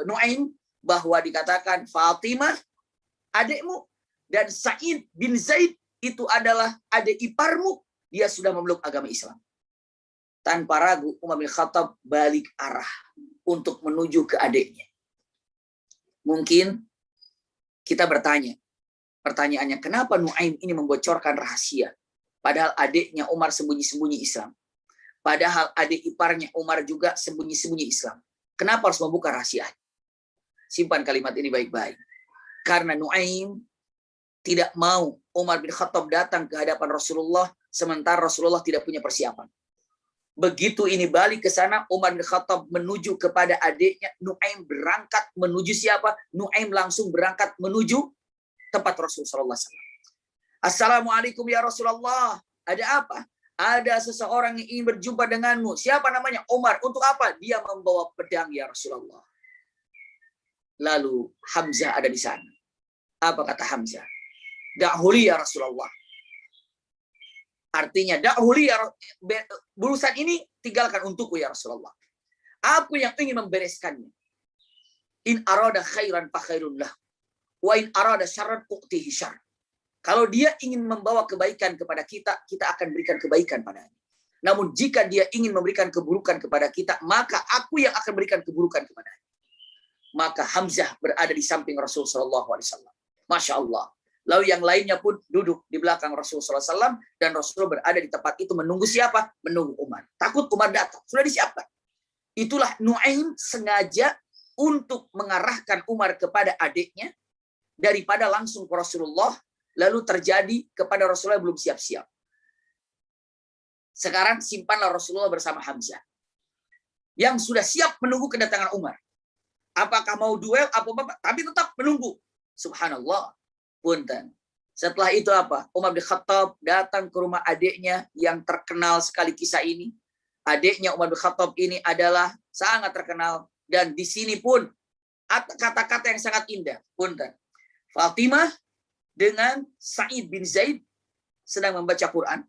Nu'aim, bahwa dikatakan Fatimah adikmu dan Sa'id bin Zaid itu adalah adik iparmu, dia sudah memeluk agama Islam. Tanpa ragu Umar bin Khattab balik arah untuk menuju ke adiknya. Mungkin kita bertanya, pertanyaannya, kenapa Nu'aim ini membocorkan rahasia? Padahal adiknya Umar sembunyi-sembunyi Islam. Padahal adik iparnya Umar juga sembunyi-sembunyi Islam. Kenapa harus membuka rahasia? Simpan kalimat ini baik-baik. Karena Nu'aim tidak mau Umar bin Khattab datang ke hadapan Rasulullah sementara Rasulullah tidak punya persiapan. Begitu ini balik ke sana, Umar bin Khattab menuju kepada adiknya. Nu'aim berangkat menuju siapa? Nu'aim langsung berangkat menuju tempat Rasulullah SAW. Assalamualaikum ya Rasulullah. Ada apa? Ada seseorang yang ingin berjumpa denganmu. Siapa namanya? Umar. Untuk apa? Dia membawa pedang ya Rasulullah. Lalu Hamzah ada di sana. Apa kata Hamzah? Da'huli ya Rasulullah. Artinya da'huli ya, urusan ini tinggalkan untukku ya Rasulullah. Aku yang ingin membereskannya. In arada khairan fa khairun lah. Wa in arada syarran u'tihi syarr. Kalau dia ingin membawa kebaikan kepada kita, kita akan berikan kebaikan padanya. Namun jika dia ingin memberikan keburukan kepada kita, maka aku yang akan berikan keburukan kepadanya. Maka Hamzah berada di samping Rasulullah SAW. Masya Allah. Lalu yang lainnya pun duduk di belakang Rasulullah SAW. Dan Rasulullah berada di tempat itu menunggu siapa? Menunggu Umar. Takut Umar datang. Sudah disiapkan. Itulah Nuaim sengaja untuk mengarahkan Umar kepada adiknya. Daripada langsung ke Rasulullah. Lalu terjadi kepada Rasulullah belum siap-siap. Sekarang simpanlah Rasulullah bersama Hamzah. Yang sudah siap menunggu kedatangan Umar. Apakah mau duel, apa-apa, tapi tetap menunggu. Subhanallah. Punten. Setelah itu apa? Umar bin Khattab datang ke rumah adiknya yang terkenal sekali kisah ini. Adiknya Umar bin Khattab ini adalah sangat terkenal. Dan di sini pun kata-kata yang sangat indah. Punten. Fatimah dengan Sa'id bin Zaid sedang membaca Quran.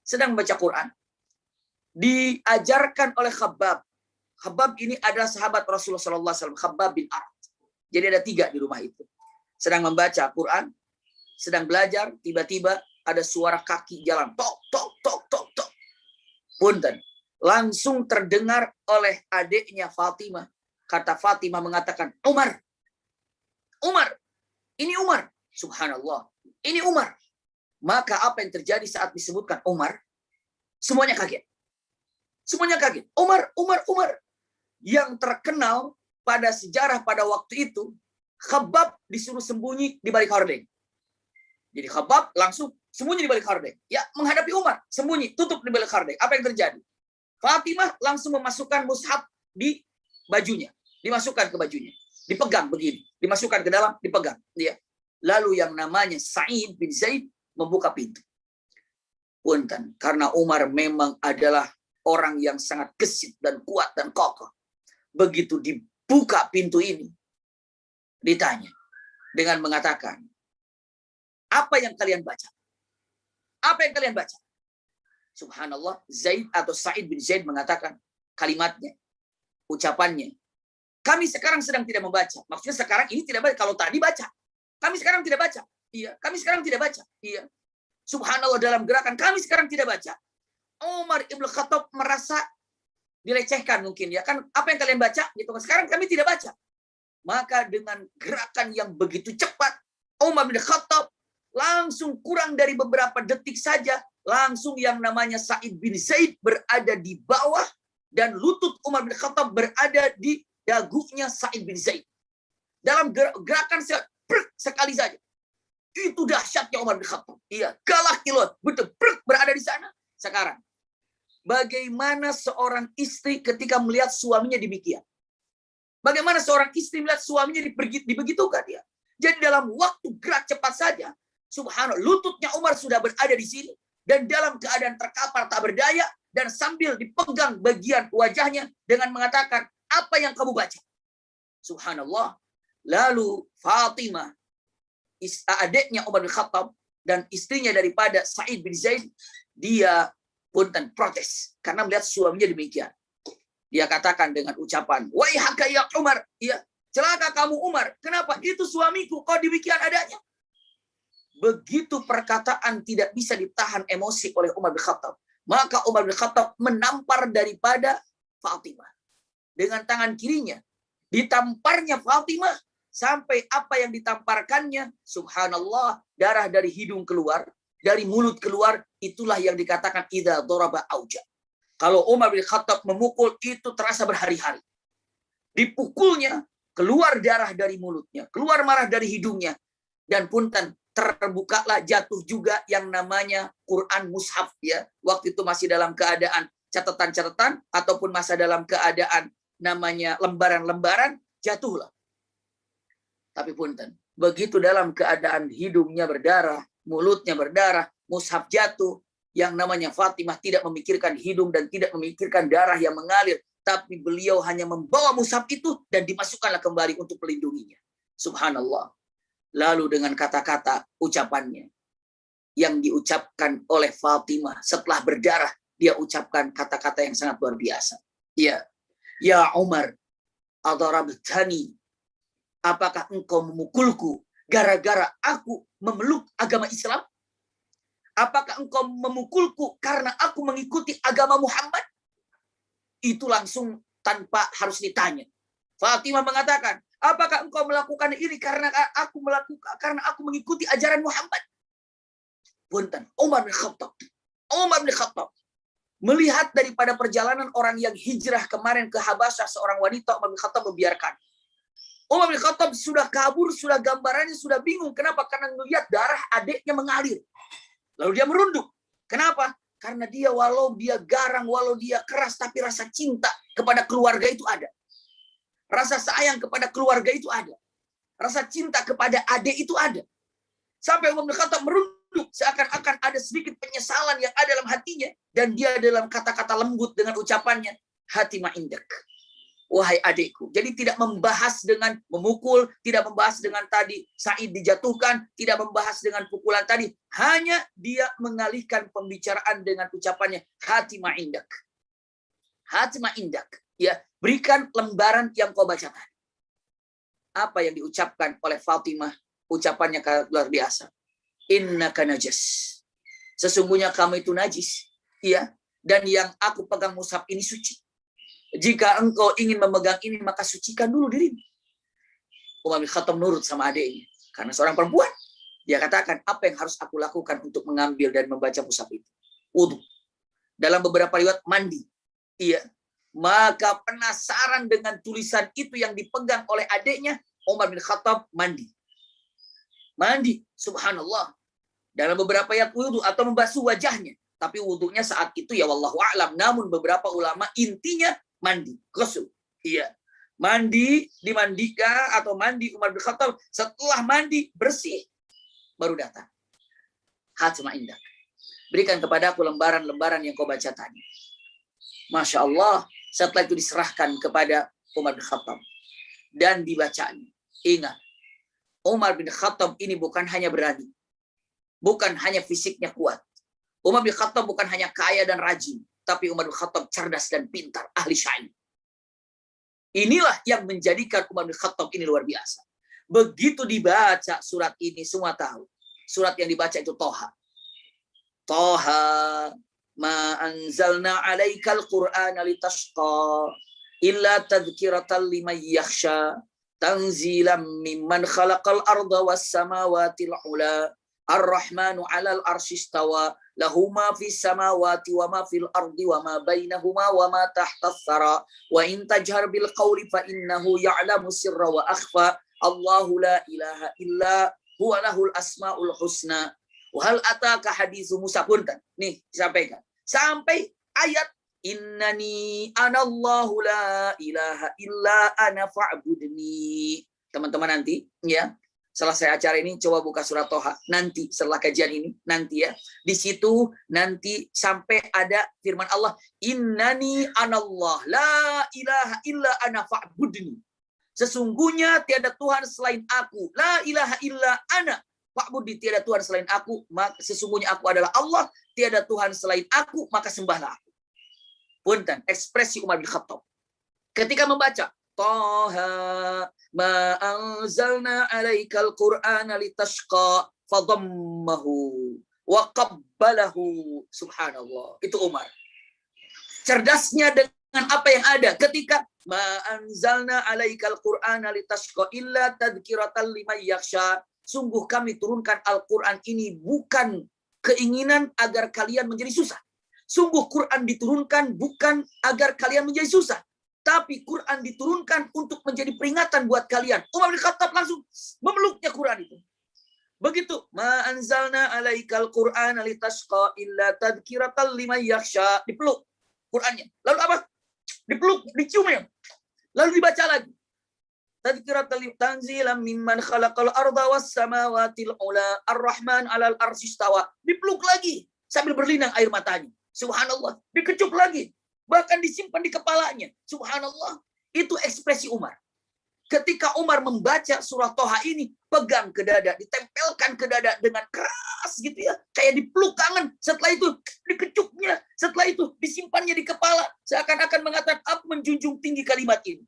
Sedang membaca Quran. Diajarkan oleh Khabbab. Khabbab ini adalah sahabat Rasulullah SAW. Khabbab bin Arad. Jadi ada 3 di rumah itu. Sedang membaca Quran. Sedang belajar. Tiba-tiba ada suara kaki jalan. Tok, tok, tok, tok, tok. Punten. Langsung terdengar oleh adiknya Fatimah. Kata Fatimah mengatakan, Umar. Umar. Ini Umar. Subhanallah. Ini Umar. Maka apa yang terjadi saat disebutkan Umar? Semuanya kaget. Semuanya kaget. Umar, Umar, Umar. Yang terkenal pada sejarah pada waktu itu, Khabbab disuruh sembunyi di balik hordeng. Jadi Khabbab langsung sembunyi di balik hordeng. Ya, menghadapi Umar. Sembunyi, tutup di balik hordeng. Apa yang terjadi? Fatimah langsung memasukkan mushaf di bajunya. Dimasukkan ke bajunya. Dipegang begini. Dimasukkan ke dalam, dipegang. Dia. Lalu yang namanya Sa'id bin Zaid membuka pintu. Punten, karena Umar memang adalah orang yang sangat gesit dan kuat dan kokoh. Begitu dibuka pintu ini, ditanya dengan mengatakan, apa yang kalian baca? Apa yang kalian baca? Subhanallah, Zaid atau Sa'id bin Zaid mengatakan kalimatnya, ucapannya. Kami sekarang sedang tidak membaca. Maksudnya sekarang ini tidak baca. Kalau tadi baca. Kami sekarang tidak baca. Iya, kami sekarang tidak baca. Iya. Subhanallah dalam gerakan kami sekarang tidak baca. Umar Ibn Khattab merasa dilecehkan mungkin ya. Kan apa yang kalian baca gitu. Sekarang kami tidak baca. Maka dengan gerakan yang begitu cepat, Umar bin Khattab langsung kurang dari beberapa detik saja, langsung yang namanya Sa'id bin Zaid berada di bawah dan lutut Umar bin Khattab berada di dagunya Sa'id bin Zaid. Dalam gerakan sekali saja. Itu dahsyatnya Umar bin Khattab. Iya, kalah kilot. Betul, berada di sana. Sekarang, bagaimana seorang istri ketika melihat suaminya demikian? Bagaimana seorang istri melihat suaminya dibegitukan dia? Jadi dalam waktu gerak cepat saja, subhanallah, lututnya Umar sudah berada di sini. Dan dalam keadaan terkapar tak berdaya. Dan sambil dipegang bagian wajahnya dengan mengatakan, apa yang kamu baca? Subhanallah. Lalu Fatimah, adiknya Umar bin Khattab dan istrinya daripada Sa'id bin Zaid, dia pun protes karena melihat suaminya demikian. Dia katakan dengan ucapan, "Waihaka ya Umar." Ya, celaka kamu Umar. Kenapa? Itu suamiku, kok demikian adanya? Begitu perkataan tidak bisa ditahan emosi oleh Umar bin Khattab. Maka Umar bin Khattab menampar daripada Fatimah. Dengan tangan kirinya. Ditamparnya Fatimah. Sampai apa yang ditamparkannya, subhanallah, darah dari hidung keluar, dari mulut keluar, itulah yang dikatakan idza daraba auja. Kalau Umar bin Khattab memukul, itu terasa berhari-hari. Dipukulnya, keluar darah dari mulutnya, keluar marah dari hidungnya, dan punten terbukalah jatuh juga yang namanya Quran mushaf ya. Waktu itu masih dalam keadaan catatan-catatan ataupun masa dalam keadaan namanya lembaran-lembaran, jatuhlah. Tapi punten, Begitu dalam keadaan hidungnya berdarah, mulutnya berdarah, mushaf jatuh, yang namanya Fatimah tidak memikirkan hidung dan tidak memikirkan darah yang mengalir, tapi beliau hanya membawa mushaf itu dan dimasukkanlah kembali untuk melindunginya. Subhanallah. Lalu dengan kata-kata ucapannya yang diucapkan oleh Fatimah setelah berdarah, dia ucapkan kata-kata yang sangat luar biasa. Ya Umar, adarabtani, apakah engkau memukulku gara-gara aku memeluk agama Islam? Apakah engkau memukulku karena aku mengikuti agama Muhammad? Itu langsung tanpa harus ditanya. Fatimah mengatakan, apakah engkau melakukan ini karena aku mengikuti ajaran Muhammad? Punten, Umar bin Khattab melihat daripada perjalanan orang yang hijrah kemarin ke Habasyah, seorang wanita, Umar bin Khattab membiarkan. Umar bin Khattab sudah kabur, sudah gambarannya sudah bingung. Kenapa? Karena melihat darah adiknya mengalir. Lalu dia merunduk. Kenapa? Karena dia walau dia garang, walau dia keras, tapi rasa cinta kepada keluarga itu ada. Rasa sayang kepada keluarga itu ada. Rasa cinta kepada adik itu ada. Sampai Umar bin Khattab merunduk, seakan-akan ada sedikit penyesalan yang ada dalam hatinya, dan dia dalam kata-kata lembut dengan ucapannya, hati ma'indak, wahai adikku. Jadi tidak membahas dengan memukul, tidak membahas dengan tadi Said dijatuhkan, tidak membahas dengan pukulan tadi, hanya dia mengalihkan pembicaraan dengan ucapannya, hati ma'indak, hati ma'indak, ya, berikan lembaran yang kau baca tadi. Apa yang diucapkan oleh Fatimah? Ucapannya luar biasa. Innaka najas. Sesungguhnya kamu itu najis. Iya. Dan yang aku pegang mushaf ini suci. Jika engkau ingin memegang ini, maka sucikan dulu dirimu. Umar bin Khattab nurut sama adiknya. Karena seorang perempuan. Dia katakan, apa yang harus aku lakukan untuk mengambil dan membaca mushaf itu? Wudu. Dalam beberapa riwayat, mandi. Iya. Maka penasaran dengan tulisan itu yang dipegang oleh adiknya, Umar bin Khattab mandi. Mandi, subhanallah. Dalam beberapa ayat wudu atau membasuh wajahnya. Tapi wudunya saat itu ya wallahu a'lam. Namun beberapa ulama intinya mandi, ghusl. Iya. Mandi, dimandikan atau mandi Umar bin Khattab. Setelah mandi bersih baru datang. Hatma indak. Berikan kepadaku lembaran-lembaran yang kau baca tadi. Masya Allah. Setelah itu diserahkan kepada Umar bin Khattab dan dibacanya. Ingat, Umar bin Khattab ini bukan hanya berani. Bukan hanya fisiknya kuat. Umar bin Khattab bukan hanya kaya dan rajin. Tapi Umar bin Khattab cerdas dan pintar. Ahli syair. Inilah yang menjadikan Umar bin Khattab ini luar biasa. Begitu dibaca surat ini, semua tahu. Surat yang dibaca itu Toha. Toha. Ma anzalna alaikal qur'ana litashqa. Illa tadhkiratan liman yakhsha. Tanzilam mimman khalaqal arda was samawati al-ula. Ar-Rahmanu 'alal arsy istawa. Lahu ma fis samawati wa ma fil ardi wa ma bainahuma wa ma tahta tsara. Wa in tajhar bil qawli fa innahu ya'lamu sirra wa akhfa. Allahu la ilaha illa huwa lahul asmaul husna. Wa hal ataka haditsu Musa. Punten. Nih, disampaikan. Sampai ayat innani anallahu la ilaha illa ana fa'budni. Teman-teman nanti ya, selesai acara ini coba buka surat Toha nanti setelah kajian ini nanti ya. Di situ nanti sampai ada firman Allah, innani anallah la ilaha illa ana fa'budni. Sesungguhnya tiada Tuhan selain aku. La ilaha illa ana fa'budni, tiada Tuhan selain aku, maka sesungguhnya aku adalah Allah, tiada Tuhan selain aku, maka sembahlah aku. Punten, ekspresi Umar bin Khattab ketika membaca Taha ma anzalna alaikal qur'ana litashqa fadammahu wa qabbalahu. Subhanallah. Itu Umar. Cerdasnya dengan apa yang ada ketika ma anzalna alaikal qur'ana litashqa illa tadhkiratan liman yakhsha. Sungguh kami turunkan Al-Qur'an ini bukan keinginan agar kalian menjadi susah. Sungguh Quran diturunkan bukan agar kalian menjadi susah. Tapi Quran diturunkan untuk menjadi peringatan buat kalian. Umar bin Khattab langsung memeluknya Quran itu. Begitu. Ma anzalna alaikal Qur'ana litashqa illa tadhkiratan liman yakhsha. Dipeluk Qurannya. Lalu apa? Dipeluk, dicium ya. Lalu dibaca lagi. tadhkiratan tanzilan mimman khalaqal arda was samawati ula ar-rahman 'alal arsy istawa. Dipeluk lagi sambil berlinang air matanya. Subhanallah, dikecup lagi. Bahkan disimpan di kepalanya. Subhanallah, itu ekspresi Umar. Ketika Umar membaca surah Toha ini, pegang ke dada, ditempelkan ke dada dengan keras gitu ya. Kayak dipeluk kangen. Setelah itu dikecupnya. Setelah itu disimpannya di kepala. Seakan-akan mengatakan, aku menjunjung tinggi kalimat ini.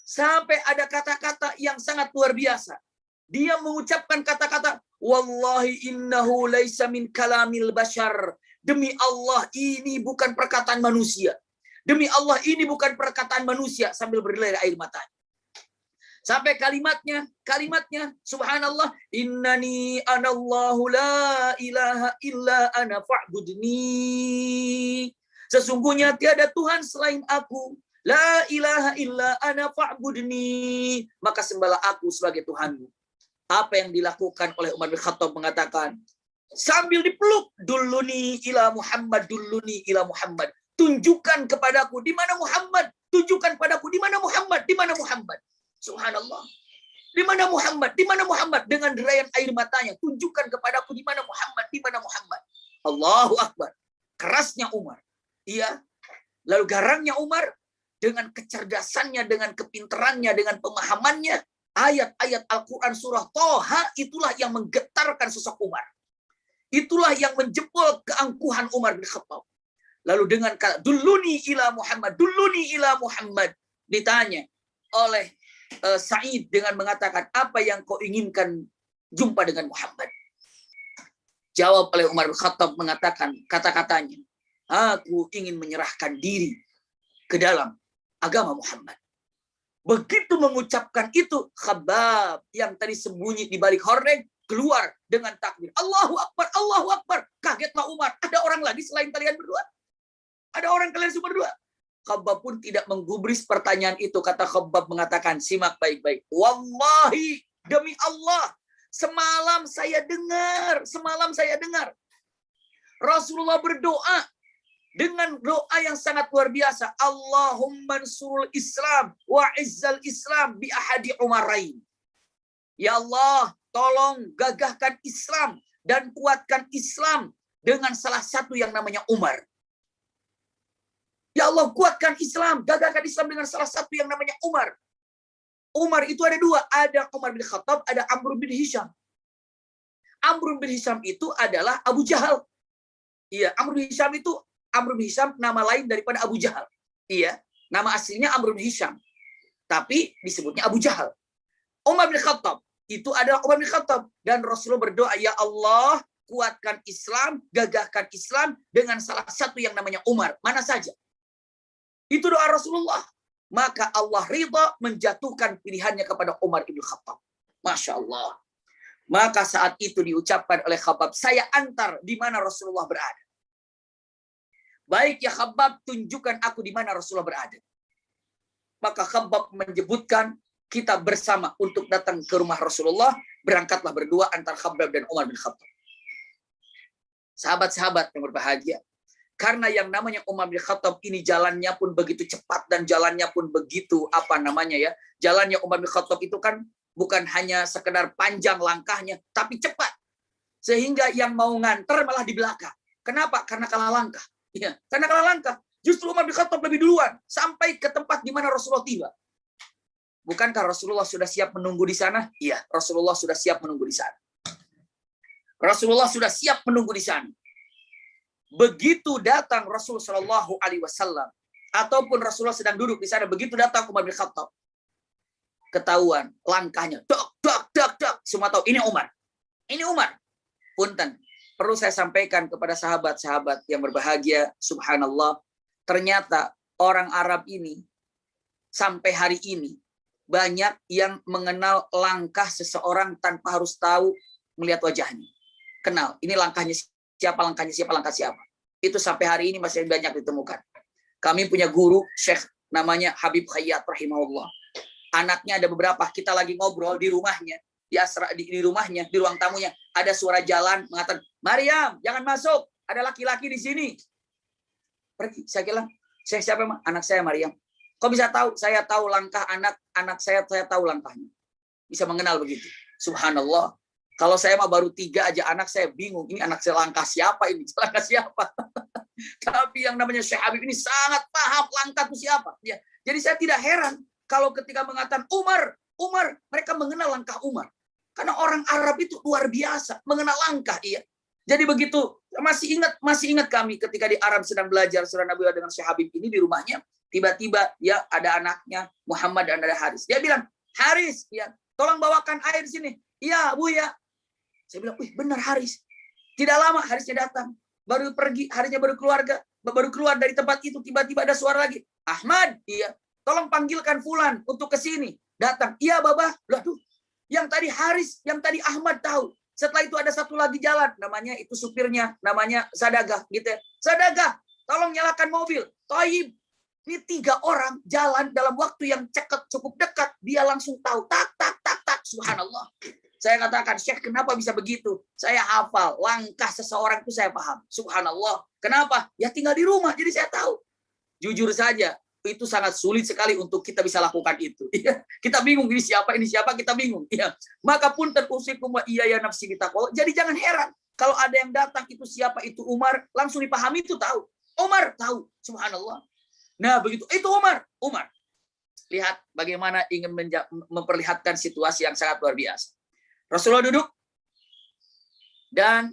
Sampai ada kata-kata yang sangat luar biasa. Dia mengucapkan kata-kata, Wallahi innahu laisa min kalamil bashar. Demi Allah, ini bukan perkataan manusia. Demi Allah, ini bukan perkataan manusia. Sambil berlari air matanya. Sampai kalimatnya, subhanallah, innani anallahu la ilaha illa ana fa'budni. Sesungguhnya tiada Tuhan selain aku. La ilaha illa ana fa'budni. Maka sembahlah aku sebagai Tuhanmu. Apa yang dilakukan oleh Umar bin Khattab mengatakan, sambil dipeluk, dulluni ila Muhammad, dulluni ila Muhammad. Tunjukkan kepadaku di mana Muhammad. Tunjukkan padaku di mana Muhammad, di mana Muhammad. Subhanallah. Di mana Muhammad? Di mana Muhammad? Dengan derayan air matanya. Tunjukkan kepadaku di mana Muhammad? Di mana Muhammad? Allahu Akbar. Kerasnya Umar. Iya. Lalu garangnya Umar. Dengan kecerdasannya, dengan kepinterannya, dengan pemahamannya. Ayat-ayat Al-Quran surah Toha. Itulah yang menggetarkan sosok Umar. Itulah yang menjebol keangkuhan Umar bin Khattab. Lalu dengan kata, Dulluni ila Muhammad. Dulluni ila Muhammad. Ditanya oleh Sa'id dengan mengatakan, apa yang kau inginkan jumpa dengan Muhammad? Jawab oleh Umar bin Khattab mengatakan kata-katanya, aku ingin menyerahkan diri ke dalam agama Muhammad. Begitu mengucapkan itu, Khabbab yang tadi sembunyi di balik hordeng keluar dengan takbir. Allahu Akbar, Allahu Akbar. Kagetlah Umar. Ada orang lagi selain kalian berdua? Ada orang kalian semua berdua? Khabbab pun tidak menggubris pertanyaan itu. Kata Khabbab mengatakan, simak baik-baik. Wallahi, demi Allah, semalam saya dengar. Rasulullah berdoa dengan doa yang sangat luar biasa. Allahumma ansurul Islam wa izzal Islam bi ahadi umarain. Ya Allah, tolong gagahkan Islam dan kuatkan Islam dengan salah satu yang namanya Umar. Ya Allah, kuatkan Islam, gagahkan Islam dengan salah satu yang namanya Umar. Umar itu ada dua. Ada Umar bin Khattab, ada Amr bin Hisham. Amr bin Hisham itu adalah Abu Jahal. Iya, Amr bin Hisham nama lain daripada Abu Jahal. Iya, nama aslinya Amr bin Hisham. Tapi disebutnya Abu Jahal. Umar bin Khattab itu adalah Umar bin Khattab. Dan Rasulullah berdoa, ya Allah, kuatkan Islam, gagahkan Islam dengan salah satu yang namanya Umar. Mana saja. Itu doa Rasulullah. Maka Allah ridha menjatuhkan pilihannya kepada Umar ibn Khattab. Masya Allah. Maka saat itu diucapkan oleh Khabbab, saya antar di mana Rasulullah berada. Baik ya Khabbab, tunjukkan aku di mana Rasulullah berada. Maka Khabbab menyebutkan, kita bersama untuk datang ke rumah Rasulullah. Berangkatlah berdua antara Khabbab dan Umar bin Khattab. Sahabat-sahabat yang berbahagia. Karena yang namanya Umar bin Khattab ini jalannya pun begitu cepat dan jalannya pun begitu jalannya Umar bin Khattab itu kan bukan hanya sekedar panjang langkahnya, tapi cepat. Sehingga yang mau nganter malah di belakang. Kenapa? Karena kalah langkah. Ya, karena kalah langkah. Justru Umar bin Khattab lebih duluan sampai ke tempat di mana Rasulullah tiba. Bukankah Rasulullah sudah siap menunggu di sana? Iya, Rasulullah sudah siap menunggu di sana. Rasulullah sudah siap menunggu di sana. Begitu datang Rasulullah Shallallahu Alaihi Wasallam ataupun Rasulullah sedang duduk di sana, begitu datang Umar bin Khattab, ketahuan langkahnya, dak, semua tahu ini Umar, Punten, perlu saya sampaikan kepada sahabat-sahabat yang berbahagia, subhanallah, ternyata orang Arab ini sampai hari ini banyak yang mengenal langkah seseorang tanpa harus tahu melihat wajahnya. Kenal, ini langkahnya siapa. Itu sampai hari ini masih banyak ditemukan. Kami punya guru, Syekh namanya Habib Khayyat rahimahullah. Anaknya ada beberapa, kita lagi ngobrol di rumahnya, di rumahnya, di ruang tamunya, ada suara jalan mengatakan, Maryam, jangan masuk, ada laki-laki di sini. Pergi, saya bilang, Syekh siapa? Anak saya Maryam. Kok bisa tahu? Saya tahu langkah anak saya tahu langkahnya. Bisa mengenal begitu. Subhanallah. Kalau saya mah baru 3 aja anak saya bingung. Ini anak saya langkah siapa ini? Langkah siapa? Tapi yang namanya Syekh Habib ini sangat paham langkah itu siapa. Ya. Jadi saya tidak heran kalau ketika mengatakan Umar, mereka mengenal langkah Umar. Karena orang Arab itu luar biasa mengenal langkah. Iya. Jadi begitu, masih ingat kami ketika di Arab sedang belajar surah Nabi dengan Syekh Habib ini di rumahnya, tiba-tiba ya ada anaknya Muhammad dan ada Haris. Dia bilang, Haris, ya, tolong bawakan air sini. Iya, Bu ya. Saya bilang, wih benar Haris. Tidak lama Harisnya datang. Baru pergi, Harisnya baru keluar dari tempat itu, tiba-tiba ada suara lagi. Ahmad, iya, tolong panggilkan Fulan untuk ke sini. Datang, iya Baba. Loh, yang tadi Haris, yang tadi Ahmad tahu. Setelah itu ada satu lagi jalan, namanya itu supirnya, namanya Sadagah, gitu ya. Sadagah, tolong nyalakan mobil. Thaib, ini 3 orang jalan dalam waktu yang cukup dekat, dia langsung tahu, tak, subhanallah. Saya katakan, Syekh, kenapa bisa begitu? Saya hafal, langkah seseorang itu saya paham. Subhanallah. Kenapa? Ya tinggal di rumah, jadi saya tahu. Jujur saja, itu sangat sulit sekali untuk kita bisa lakukan itu. Kita bingung, ini siapa, kita bingung. Maka pun terusikum wa iya ya nafsi bitaqwa. Jadi jangan heran kalau ada yang datang itu siapa, itu Umar, langsung dipahami itu tahu. Umar tahu, subhanallah. Nah, begitu. Itu Umar. Lihat bagaimana ingin memperlihatkan situasi yang sangat luar biasa. Rasulullah duduk dan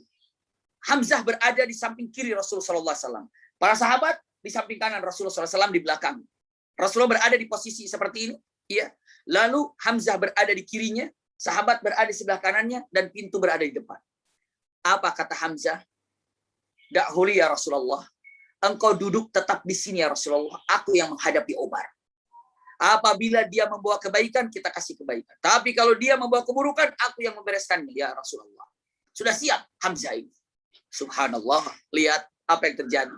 Hamzah berada di samping kiri Rasulullah SAW. Para sahabat di samping kanan, Rasulullah SAW di belakang. Rasulullah berada di posisi seperti ini. Ya. Lalu Hamzah berada di kirinya, sahabat berada di sebelah kanannya, dan pintu berada di depan. Apa kata Hamzah? Da'huli ya Rasulullah. Engkau duduk tetap di sini ya Rasulullah. Aku yang menghadapi Umar. Apabila dia membawa kebaikan, kita kasih kebaikan. Tapi kalau dia membawa keburukan, aku yang membereskannya ya Rasulullah. Sudah siap Hamzah ini. Subhanallah. Lihat apa yang terjadi.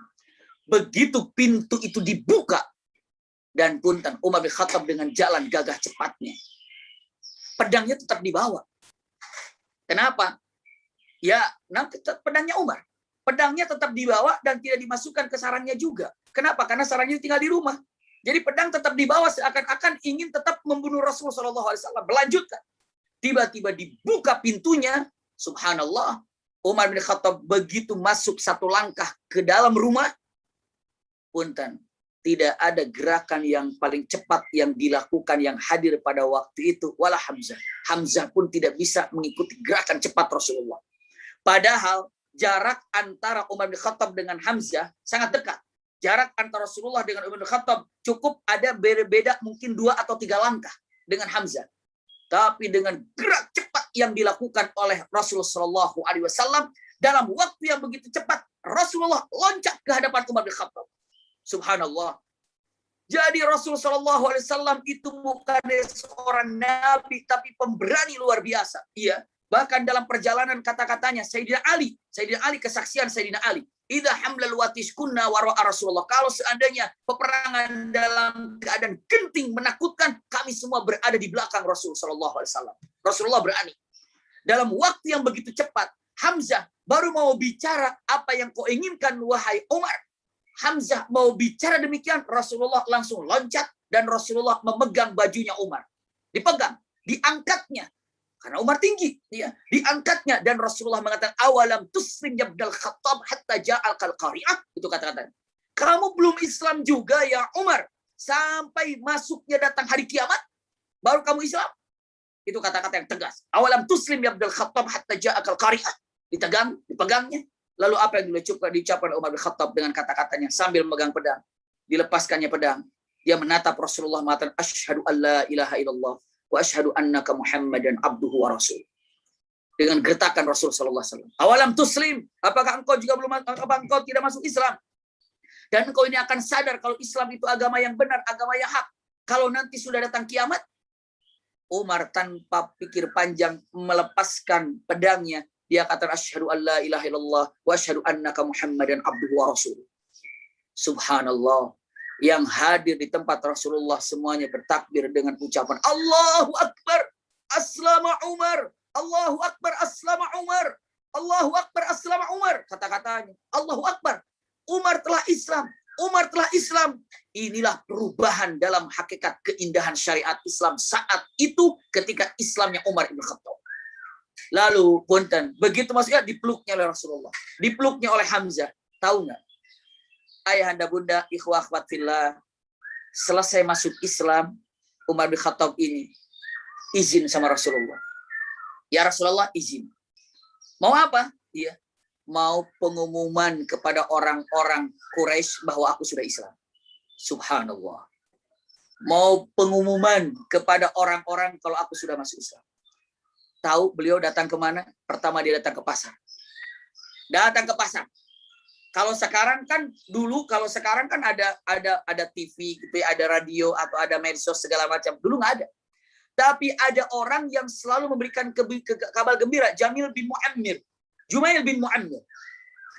Begitu pintu itu dibuka dan punten Umar bin Khattab dengan jalan gagah cepatnya, pedangnya tetap dibawa. Kenapa? Ya, nanti pedangnya Umar. Pedangnya tetap dibawa dan tidak dimasukkan ke sarangnya juga. Kenapa? Karena sarangnya tinggal di rumah. Jadi pedang tetap dibawa seakan-akan ingin tetap membunuh Rasulullah SAW. Melanjutkan. Tiba-tiba dibuka pintunya. Subhanallah. Umar bin Khattab begitu masuk satu langkah ke dalam rumah. Punten, tidak ada gerakan yang paling cepat yang dilakukan yang hadir pada waktu itu wala Hamzah. Hamzah pun tidak bisa mengikuti gerakan cepat Rasulullah. Padahal jarak antara Umar bin Khattab dengan Hamzah sangat dekat. Jarak antara Rasulullah dengan Umar bin Khattab cukup ada berbeda mungkin 2 atau 3 langkah dengan Hamzah. Tapi dengan gerak cepat yang dilakukan oleh Rasulullah SAW dalam waktu yang begitu cepat, Rasulullah loncat ke hadapan Umar bin Khattab. Subhanallah. Jadi Rasulullah SAW itu bukan seorang nabi, tapi pemberani luar biasa. Iya. Bahkan dalam perjalanan kata-katanya Sayyidina Ali kesaksian Sayyidina Ali. Idza hamlal watis kunna wara'a Rasulullah. Kalau seandainya peperangan dalam keadaan genting menakutkan, kami semua berada di belakang Rasulullah SAW. Rasulullah berani. Dalam waktu yang begitu cepat, Hamzah baru mau bicara apa yang kau inginkan wahai Umar. Hamzah mau bicara demikian, Rasulullah langsung loncat dan Rasulullah memegang bajunya Umar. Dipegang, diangkatnya. Karena Umar tinggi, ya, diangkatnya dan Rasulullah mengatakan awalam tuslim yabdal Khattab hatta ja'al qari'ah. Itu kata-katanya. Kamu belum Islam juga ya Umar, sampai masuknya datang hari kiamat baru kamu Islam. Itu kata-kata yang tegas. Awalam tuslim yabdal Khattab hatta ja'al qari'ah. Dipegangnya. Lalu apa yang diucapkan Umar bin Khattab dengan kata-katanya sambil memegang pedang. Dilepaskannya pedang. Dia menatap Rasulullah mengatakan asyhadu alla ilaha illallah wa asyhadu annaka Muhammadan abduhu wa rasul. Dengan gertakan Rasulullah SAW. Awalam tuslim, apakah engkau juga belum, apakah engkau tidak masuk Islam? Dan engkau ini akan sadar kalau Islam itu agama yang benar, agama yang hak. Kalau nanti sudah datang kiamat, Umar tanpa pikir panjang melepaskan pedangnya. Dia kata asyhadu alla ilaha illallah wa asyhadu annaka Muhammadan abduhu wa rasul. Subhanallah. Yang hadir di tempat Rasulullah semuanya bertakbir dengan ucapan Allahu Akbar, aslama Umar. Allahu Akbar, aslama Umar. Allahu Akbar, aslama Umar. Kata-katanya Allahu Akbar. Umar telah Islam. Umar telah Islam. Inilah perubahan dalam hakikat keindahan syariat Islam saat itu ketika Islamnya Umar ibn Khattab. Lalu punten, begitu maksudnya dipeluknya oleh Rasulullah, dipeluknya oleh Hamzah. Tahu nggak? Ayahanda bunda, ikhwah akhwat fillah, selesai masuk Islam, Umar bin Khattab ini izin sama Rasulullah. Ya Rasulullah, izin. Mau apa? Iya. Mau pengumuman kepada orang-orang Quraisy bahwa aku sudah Islam. Subhanallah. Mau pengumuman kepada orang-orang kalau aku sudah masuk Islam. Tahu beliau datang kemana? Pertama dia datang ke pasar. Datang ke pasar. Kalau sekarang kan kalau sekarang kan ada TV, gitu, ada radio atau ada medsos segala macam. Dulu nggak ada. Tapi ada orang yang selalu memberikan kabar gembira, Jumail bin Mu'ammir.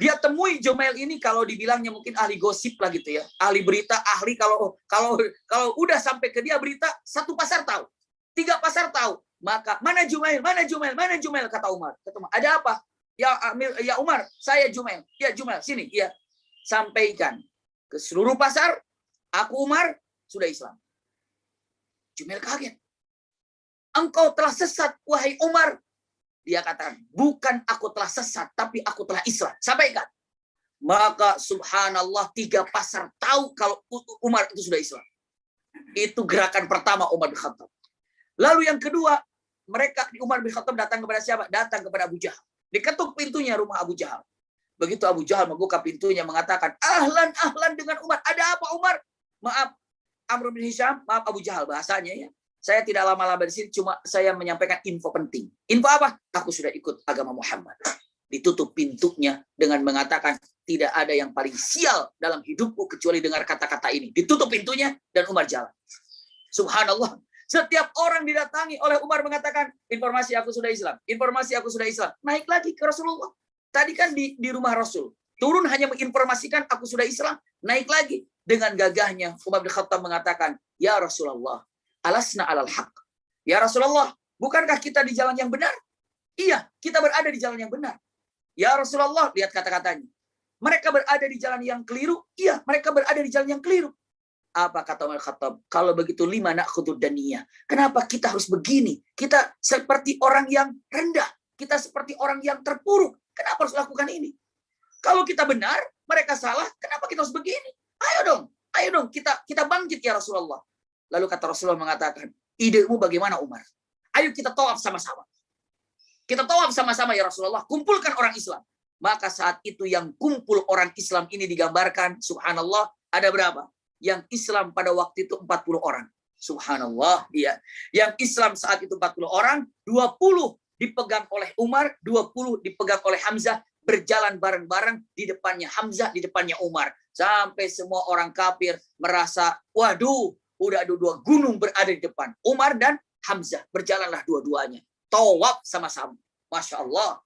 Dia temui Jumail ini, kalau dibilangnya mungkin ahli gosip lah gitu ya, ahli berita, ahli kalau udah sampai ke dia berita, satu pasar tahu, 3 pasar tahu. Maka mana Jumail, kata Umar. Ada apa? Ya Umar, saya Jumail. Ya Jumail, sini. Ya, sampaikan ke seluruh pasar, aku Umar sudah Islam. Jumail kaget. Engkau telah sesat, wahai Umar. Dia katakan, bukan aku telah sesat, tapi aku telah Islam. Sampaikan. Maka subhanallah 3 pasar tahu kalau Umar itu sudah Islam. Itu gerakan pertama Umar bin Khattab. Lalu yang kedua, Umar bin Khattab datang kepada siapa? Datang kepada Abu Jahal. Diketuk pintunya rumah Abu Jahal. Begitu Abu Jahal membuka pintunya mengatakan, ahlan dengan Umar. Ada apa Umar? Maaf, Amr bin Hisham, maaf Abu Jahal bahasanya ya. Saya tidak lama-lama di sini, cuma saya menyampaikan info penting. Info apa? Aku sudah ikut agama Muhammad. Ditutup pintunya dengan mengatakan, tidak ada yang paling sial dalam hidupku kecuali dengar kata-kata ini. Ditutup pintunya dan Umar jalan. Subhanallah. Setiap orang didatangi oleh Umar mengatakan, informasi aku sudah Islam. Informasi aku sudah Islam. Naik lagi ke Rasulullah. Tadi kan di rumah Rasul. Turun hanya menginformasikan aku sudah Islam. Naik lagi. Dengan gagahnya Umar bin Khattab mengatakan, ya Rasulullah, alasna alal haq. Ya Rasulullah, bukankah kita di jalan yang benar? Iya, kita berada di jalan yang benar. Ya Rasulullah, lihat kata-katanya. Mereka berada di jalan yang keliru? Iya, mereka berada di jalan yang keliru. Apa kata Umar Khattab? Kalau begitu lima na'khudud daniyah. Kenapa kita harus begini? Kita seperti orang yang rendah. Kita seperti orang yang terpuruk. Kenapa harus lakukan ini? Kalau kita benar, mereka salah, kenapa kita harus begini? Ayo dong, kita bangkit ya Rasulullah. Lalu kata Rasulullah mengatakan, idemu bagaimana Umar? Ayo kita tawaf sama-sama. Kita tawaf sama-sama ya Rasulullah. Kumpulkan orang Islam. Maka saat itu yang kumpul orang Islam ini digambarkan, subhanallah, ada berapa? Yang Islam pada waktu itu 40 orang. Subhanallah, ya. Yang Islam saat itu 40 orang, 20 dipegang oleh Umar, 20 dipegang oleh Hamzah, berjalan bareng-bareng di depannya Hamzah, di depannya Umar. Sampai semua orang kafir merasa, waduh, udah ada 2 gunung berada di depan. Umar dan Hamzah, berjalanlah dua-duanya. Tawaf sama-sama. Masya Allah.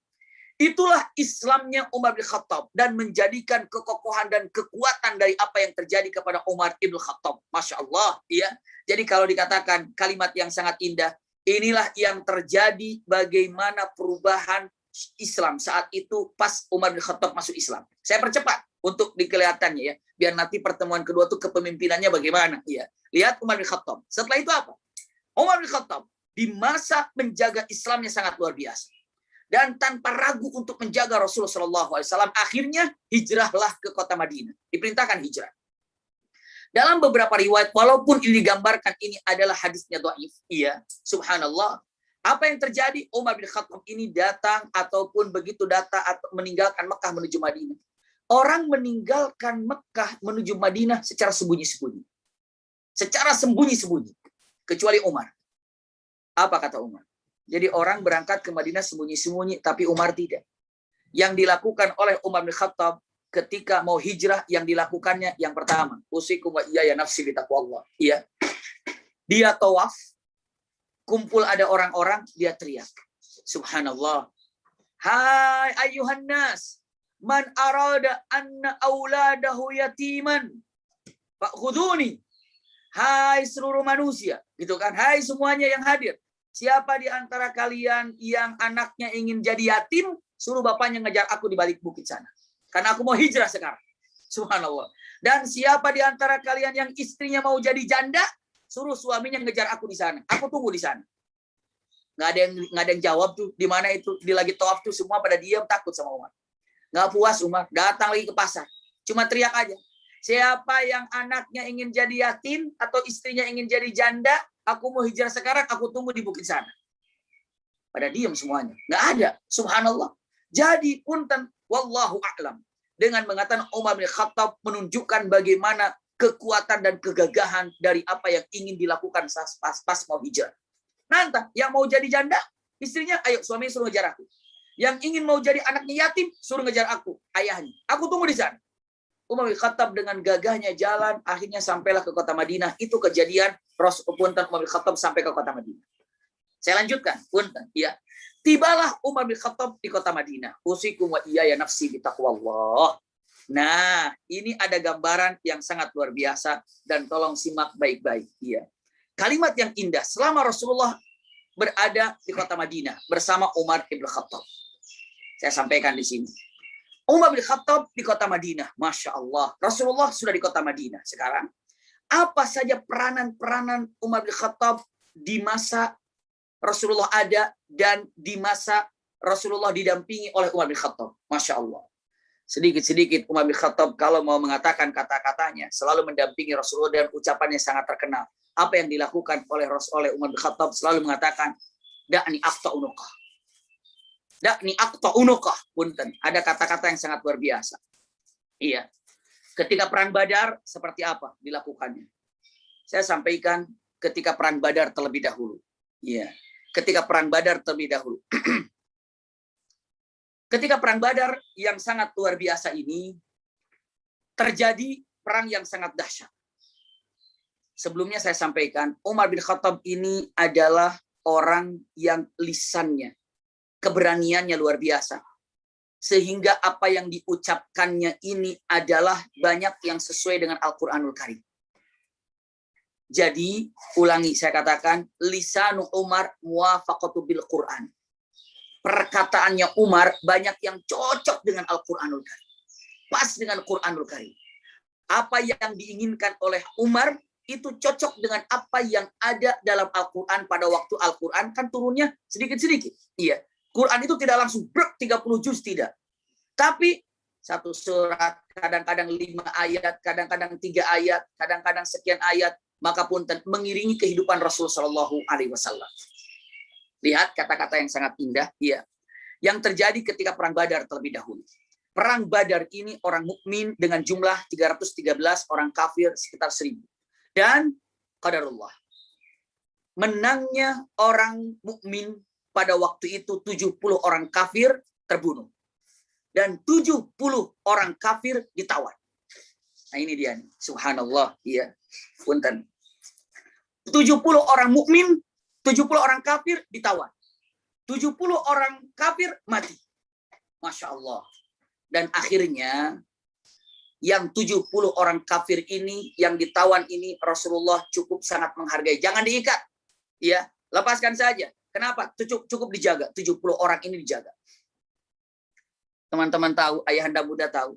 Itulah Islamnya Umar bin Khattab dan menjadikan kekokohan dan kekuatan dari apa yang terjadi kepada Umar ibn Khattab. Masya Allah, ya. Jadi kalau dikatakan kalimat yang sangat indah, inilah yang terjadi bagaimana perubahan Islam saat itu pas Umar bin Khattab masuk Islam. Saya percepat untuk dikelihatannya ya, biar nanti pertemuan kedua tuh kepemimpinannya bagaimana. Ya, lihat Umar bin Khattab. Setelah itu apa? Umar bin Khattab di masa menjaga Islamnya sangat luar biasa. Dan tanpa ragu untuk menjaga Rasulullah SAW, akhirnya hijrahlah ke kota Madinah. Diperintahkan hijrah. Dalam beberapa riwayat, walaupun ini digambarkan ini adalah hadisnya dhaif, iya, subhanallah. Apa yang terjadi? Umar bin Khattab ini datang ataupun begitu datang atau meninggalkan Mekah menuju Madinah. Orang meninggalkan Mekah menuju Madinah secara sembunyi-sembunyi. Secara sembunyi-sembunyi. Kecuali Umar. Apa kata Umar? Jadi orang berangkat ke Madinah sembunyi-sembunyi, tapi Umar tidak. Yang dilakukan oleh Umar bin Khattab ketika mau hijrah, yang dilakukannya yang pertama, usikum wa iyaya nafsi bi taqwallah. Iya. Dia tawaf, kumpul ada orang-orang, dia teriak. Subhanallah. Hai ayuhan nas, man arada anna auladahu yatiman, fa'khuduni. Hai seluruh manusia, gitu kan? Hai semuanya yang hadir. Siapa di antara kalian yang anaknya ingin jadi yatim, suruh bapaknya ngejar aku di balik bukit sana. Karena aku mau hijrah sekarang. Subhanallah. Dan siapa di antara kalian yang istrinya mau jadi janda, suruh suaminya ngejar aku di sana. Aku tunggu di sana. Nggak ada yang jawab tuh. Di mana itu? Di lagi tawaf tuh semua pada diam takut sama Umar. Nggak puas Umar, datang lagi ke pasar. Cuma teriak aja. Siapa yang anaknya ingin jadi yatim atau istrinya ingin jadi janda, aku mau hijrah sekarang, aku tunggu di bukit sana. Pada diam semuanya. Nggak ada. Subhanallah. Jadi punten, wallahu a'lam. Dengan mengatakan Umar bin Khattab menunjukkan bagaimana kekuatan dan kegagahan dari apa yang ingin dilakukan pas mau hijrah. Nanti yang mau jadi janda, istrinya, ayo suami suruh ngejar aku. Yang ingin mau jadi anaknya yatim, suruh ngejar aku, ayahnya. Aku tunggu di sana. Umar bin Khattab dengan gagahnya jalan, akhirnya sampailah ke kota Madinah. Itu kejadian punten Umar bin Khattab sampai ke kota Madinah. Saya lanjutkan, punten, ya. Tibalah Umar bin Khattab di kota Madinah. Usikum wa iyaya nafsi bitaqwallah. Nah, ini ada gambaran yang sangat luar biasa dan tolong simak baik-baik, ya. Kalimat yang indah selama Rasulullah berada di kota Madinah bersama Umar bin Khattab. Saya sampaikan di sini. Umar bin Khattab di kota Madinah. Masya Allah. Rasulullah sudah di kota Madinah. Sekarang, apa saja peranan-peranan Umar bin Khattab di masa Rasulullah ada dan di masa Rasulullah didampingi oleh Umar bin Khattab. Masya Allah. Sedikit-sedikit Umar bin Khattab kalau mau mengatakan kata-katanya selalu mendampingi Rasulullah dan ucapannya sangat terkenal. Apa yang dilakukan oleh Umar bin Khattab selalu mengatakan, da'ni aqta unuqah. Da'ni aqta unuqah. Punten. Ada kata-kata yang sangat luar biasa. Iya. Ketika perang Badar, seperti apa dilakukannya? Saya sampaikan ketika perang Badar terlebih dahulu. Iya. Ketika perang Badar terlebih dahulu. Ketika perang Badar yang sangat luar biasa ini, terjadi perang yang sangat dahsyat. Sebelumnya saya sampaikan, Umar bin Khattab ini adalah orang yang lisannya, keberaniannya luar biasa. Sehingga apa yang diucapkannya ini adalah banyak yang sesuai dengan Al-Quranul Karim. Jadi, ulangi saya katakan, lisanu Umar muwafaqatu bil Quran. Perkataannya Umar banyak yang cocok dengan Al-Quranul Karim. Pas dengan Quranul Karim. Apa yang diinginkan oleh Umar itu cocok dengan apa yang ada dalam Al-Quran pada waktu Al-Quran kan turunnya sedikit-sedikit. Iya. Quran itu tidak langsung 30 juz, tidak. Tapi satu surat, kadang-kadang 5 ayat, kadang-kadang 3 ayat, kadang-kadang sekian ayat, maka pun mengiringi kehidupan Rasul Shallallahu Alaihi Wasallam. Lihat kata-kata yang sangat indah, ya. Yang terjadi ketika perang Badar terlebih dahulu. Perang Badar ini orang mukmin dengan jumlah 313, orang kafir sekitar 1000. Dan qadarullah. Menangnya orang mukmin pada waktu itu 70 orang kafir terbunuh. Dan 70 orang kafir ditawan. Nah ini dia nih. Subhanallah, iya. Punten. 70 orang mukmin, 70 orang kafir ditawan. 70 orang kafir mati. Masya Allah. Dan akhirnya yang 70 orang kafir ini, yang ditawan ini Rasulullah cukup sangat menghargai. Jangan diikat. Ya, lepaskan saja. Kenapa? Cukup dijaga. 70 orang ini dijaga. Teman-teman tahu, ayahanda Buddha tahu.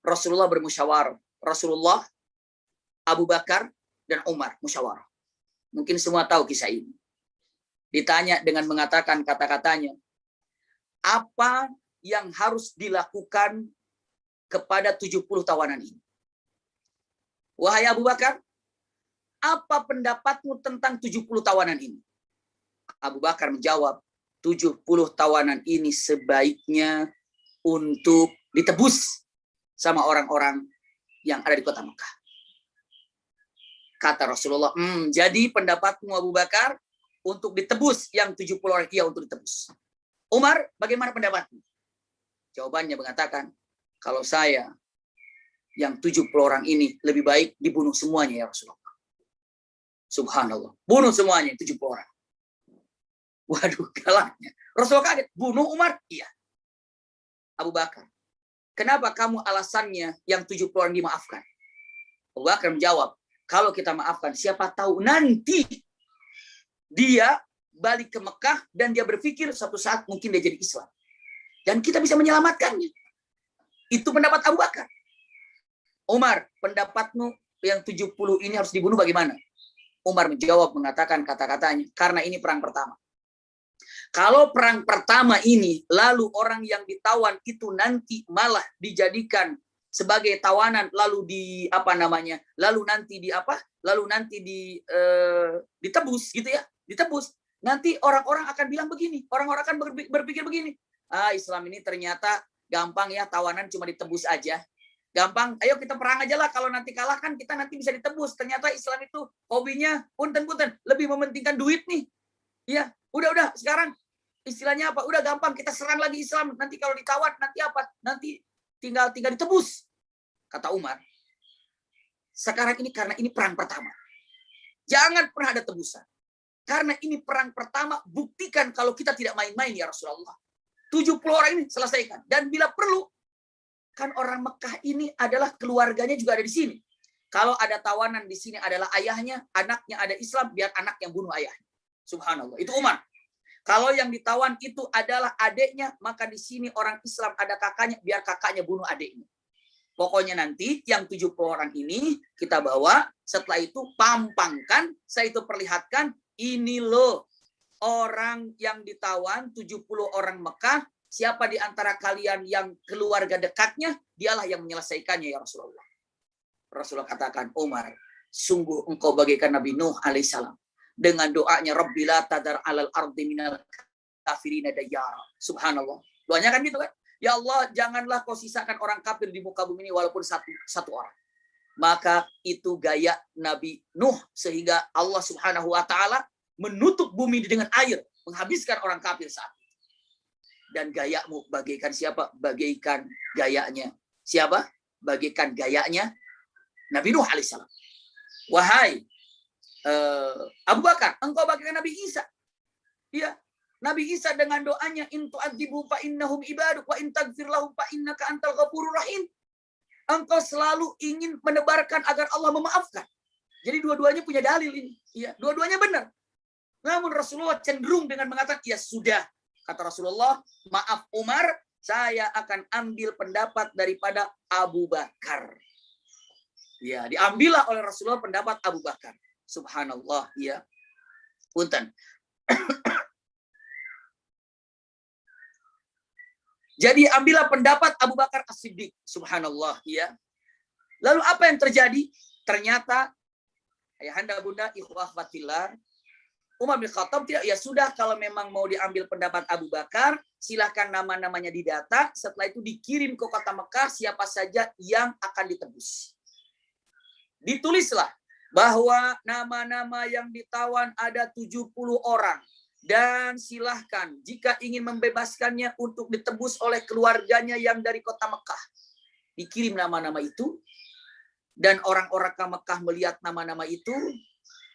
Rasulullah bermusyawarah. Rasulullah, Abu Bakar, dan Umar musyawarah. Mungkin semua tahu kisah ini. Ditanya dengan mengatakan kata-katanya, apa yang harus dilakukan kepada 70 tawanan ini? Wahai Abu Bakar, apa pendapatmu tentang 70 tawanan ini? Abu Bakar menjawab, 70 tawanan ini sebaiknya untuk ditebus sama orang-orang yang ada di kota Mekah. Kata Rasulullah, jadi pendapatmu Abu Bakar untuk ditebus yang 70 orang, iya untuk ditebus. Umar, bagaimana pendapatmu? Jawabannya mengatakan, kalau saya yang 70 orang ini lebih baik dibunuh semuanya ya Rasulullah. Subhanallah. Bunuh semuanya 70 orang. Waduh, galaknya. Rasulullah kaget. Bunuh Umar? Iya. Abu Bakar. Kenapa kamu alasannya yang 70 orang dimaafkan? Abu Bakar menjawab, kalau kita maafkan, siapa tahu nanti dia balik ke Mekah dan dia berpikir suatu saat mungkin dia jadi Islam. Dan kita bisa menyelamatkannya. Itu pendapat Abu Bakar. Umar, pendapatmu yang 70 ini harus dibunuh bagaimana? Umar menjawab mengatakan kata-katanya, karena ini perang pertama. Kalau perang pertama ini, lalu orang yang ditawan itu nanti malah dijadikan sebagai tawanan, lalu ditebus gitu ya, ditebus. Nanti orang-orang akan bilang begini, orang-orang akan berpikir begini, Islam ini ternyata gampang ya, tawanan cuma ditebus aja. Gampang, ayo kita perang aja lah, kalau nanti kalah kan kita nanti bisa ditebus. Ternyata Islam itu hobinya punten-punten, lebih mementingkan duit nih. Iya, udah sekarang istilahnya apa? Udah gampang, kita serang lagi Islam. Nanti kalau ditawan nanti apa? Nanti tinggal ditebus. Kata Umar. Sekarang ini karena ini perang pertama. Jangan pernah ada tebusan. Karena ini perang pertama, buktikan kalau kita tidak main-main ya Rasulullah. 70 orang ini selesaikan. Dan bila perlu, kan orang Mekah ini adalah keluarganya juga ada di sini. Kalau ada tawanan di sini adalah ayahnya, anaknya ada Islam, biar anak yang bunuh ayahnya. Subhanallah. Itu Umar. Kalau yang ditawan itu adalah adiknya, maka di sini orang Islam ada kakaknya, biar kakaknya bunuh adiknya. Pokoknya nanti yang 70 orang ini kita bawa, setelah itu pampangkan, saya itu perlihatkan, ini loh orang yang ditawan, 70 orang Mekah, siapa di antara kalian yang keluarga dekatnya, dialah yang menyelesaikannya ya Rasulullah. Rasulullah katakan, Umar, sungguh engkau bagaikan Nabi Nuh alaihissalam. Dengan doanya, Rabbi la tadar alal ardi minal kafirina dayyara. Subhanallah. Doanya kan gitu kan? Ya Allah, janganlah kau sisakan orang kafir di muka bumi ini walaupun satu orang. Maka itu gaya Nabi Nuh, sehingga Allah Subhanahu wa taala menutup bumi dengan air, menghabiskan orang kafir saat itu. Dan gayamu bagaikan siapa? Bagaikan gayanya siapa? Bagaikan gayanya Nabi Nuh alaihissalam. Wahai Abu Bakar, engkau bagaikan Nabi Isa. Ya, Nabi Isa dengan doanya, in tu'adzibu fa innahum ibaduk wa in taghfir lahum fa innaka antal ghafurur rahim. Engkau selalu ingin menebarkan agar Allah memaafkan. Jadi dua-duanya punya dalil ini. Ya, dua-duanya benar. Namun Rasulullah cenderung dengan mengatakan, ya sudah, kata Rasulullah, maaf Umar, saya akan ambil pendapat daripada Abu Bakar. Ya, diambillah oleh Rasulullah pendapat Abu Bakar. Subhanallah, ya. Punten. Jadi ambillah pendapat Abu Bakar As-Siddiq. Subhanallah, ya. Lalu apa yang terjadi? Ternyata ayahanda bunda ikhwah fillah, Umar bin Khattab tidak, ya sudah, kalau memang mau diambil pendapat Abu Bakar, silahkan nama-namanya didata, setelah itu dikirim ke kota Mekah siapa saja yang akan ditebus. Ditulislah bahwa nama-nama yang ditawan ada 70 orang. Dan silahkan jika ingin membebaskannya untuk ditebus oleh keluarganya yang dari kota Mekah. Dikirim nama-nama itu. Dan orang-orang ke Mekah melihat nama-nama itu.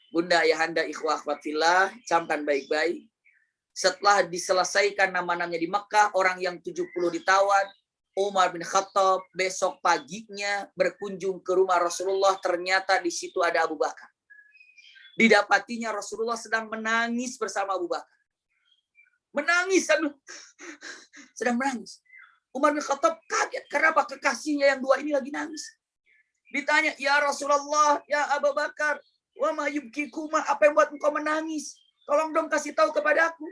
Bunda, ayahanda, ikhwah, fillah, camkan baik-baik. Setelah diselesaikan nama-namanya di Mekah, orang yang 70 ditawan, Umar bin Khattab besok paginya berkunjung ke rumah Rasulullah, ternyata di situ ada Abu Bakar. Didapatinya Rasulullah sedang menangis bersama Abu Bakar. Menangis, sedang menangis. Umar bin Khattab kaget, kenapa kekasihnya yang dua ini lagi nangis. Ditanya, ya Rasulullah, ya Abu Bakar, wa ma yubkikuma, apa yang buat engkau menangis? Tolong dong kasih tahu kepada aku.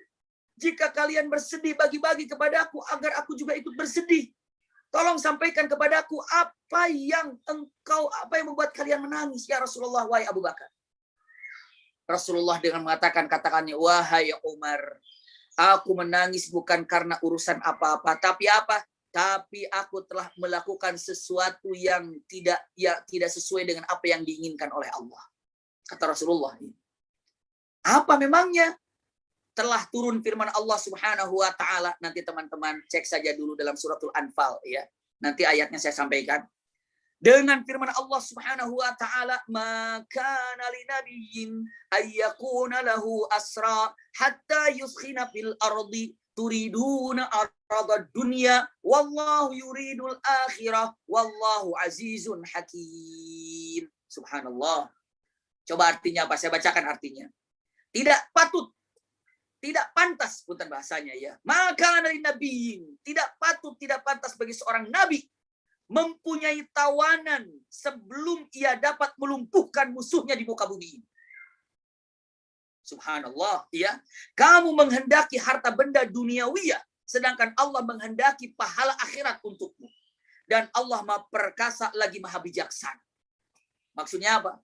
Jika kalian bersedih, bagi-bagi kepada aku agar aku juga ikut bersedih. Tolong sampaikan kepada aku apa yang membuat kalian menangis ya Rasulullah, wahai Abu Bakar. Rasulullah dengan mengatakan katakannya, wahai Umar, aku menangis bukan karena urusan apa-apa, tapi apa? Tapi aku telah melakukan sesuatu yang tidak sesuai dengan apa yang diinginkan oleh Allah. Kata Rasulullah. Apa memangnya? Telah turun firman Allah Subhanahu wa taala. Nanti teman-teman cek saja dulu dalam suratul Anfal ya. Nanti ayatnya saya sampaikan. Dengan firman Allah Subhanahu wa taala, maka linabiyyin ayyakuna lahu asra hatta yuskhina fil ardi turiduna aradad dunya wallahu yuridul akhirah wallahu azizun hakim. Subhanallah. Coba artinya apa? Saya bacakan artinya. Tidak patut, tidak pantas, punten bahasanya ya. Maka dari nabiin, tidak patut, tidak pantas bagi seorang nabi mempunyai tawanan sebelum ia dapat melumpuhkan musuhnya di muka bumi ini. Subhanallah, ya. Kamu menghendaki harta benda duniawiyah, sedangkan Allah menghendaki pahala akhirat untukmu. Dan Allah Maha Perkasa lagi Maha Bijaksana. Maksudnya apa?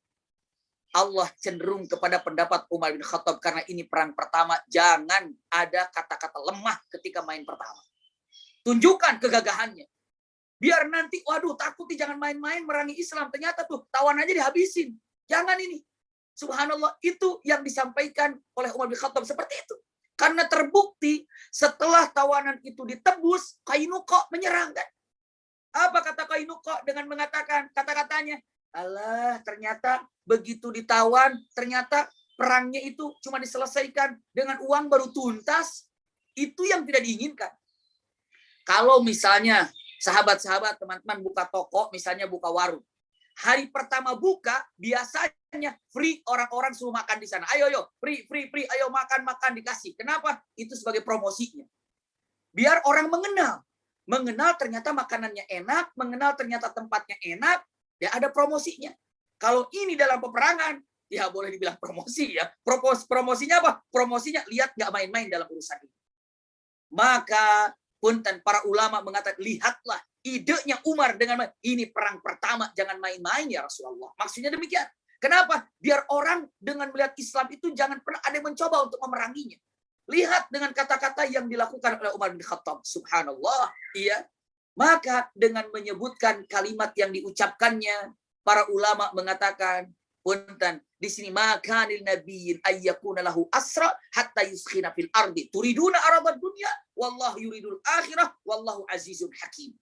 Allah cenderung kepada pendapat Umar bin Khattab karena ini perang pertama. Jangan ada kata-kata lemah ketika main pertama. Tunjukkan kegagahannya. Biar nanti, waduh takut nih, jangan main-main merangi Islam. Ternyata tuh tawan aja dihabisin. Jangan ini. Subhanallah, itu yang disampaikan oleh Umar bin Khattab seperti itu. Karena terbukti setelah tawanan itu ditebus, Qainuqa menyerang kan. Apa kata Qainuqa dengan mengatakan kata-katanya? Allah, ternyata begitu ditawan, ternyata perangnya itu cuma diselesaikan dengan uang baru tuntas. Itu yang tidak diinginkan. Kalau misalnya sahabat-sahabat, teman-teman buka toko, misalnya buka warung. Hari pertama buka, biasanya free, orang-orang suruh makan di sana. Ayo, free, ayo makan, dikasih. Kenapa? Itu sebagai promosinya. Biar orang mengenal ternyata makanannya enak, mengenal ternyata tempatnya enak, ya ada promosinya. Kalau ini dalam peperangan, ya boleh dibilang promosi ya. Promosinya apa? Promosinya lihat nggak main-main dalam urusan ini. Maka punten para ulama mengatakan, lihatlah idenya Umar dengan ini perang pertama, jangan main-main ya Rasulullah. Maksudnya demikian. Kenapa? Biar orang dengan melihat Islam itu jangan pernah ada yang mencoba untuk memeranginya. Lihat dengan kata-kata yang dilakukan oleh Umar bin Khattab. Subhanallah. Iya. Maka dengan menyebutkan kalimat yang diucapkannya, para ulama mengatakan, punten, di sini makanil nabiyyin ayyakuna lahu asra hatta yuskhina fil ardi turiduna aradad dunya wallahu yuridul akhirah wallahu azizun hakim.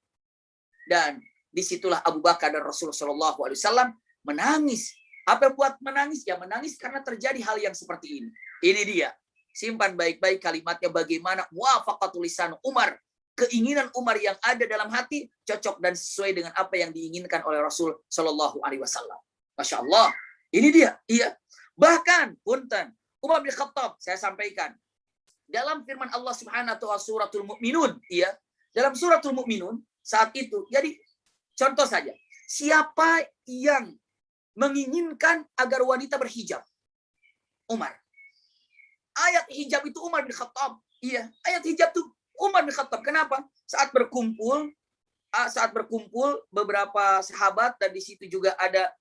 Dan disitulah Abu Bakar dan Rasulullah SAW menangis. Apa yang buat menangis? Ya menangis karena terjadi hal yang seperti ini. Ini dia. Simpan baik-baik kalimatnya, bagaimana muwafaqatul lisan Umar. Keinginan Umar yang ada dalam hati cocok dan sesuai dengan apa yang diinginkan oleh Rasul SAW. Masya Allah. Ini dia. Iya. Bahkan, punten, Umar bin Khattab, saya sampaikan. Dalam firman Allah Subhanahu wa ta'ala suratul Mu'minun. Iya. Dalam suratul Mu'minun, saat itu, jadi contoh saja. Siapa yang menginginkan agar wanita berhijab? Umar. Ayat hijab itu Umar bin Khattab. Iya, ayat hijab itu Umar bin Khattab. Kenapa? Saat berkumpul beberapa sahabat, dan di situ juga ada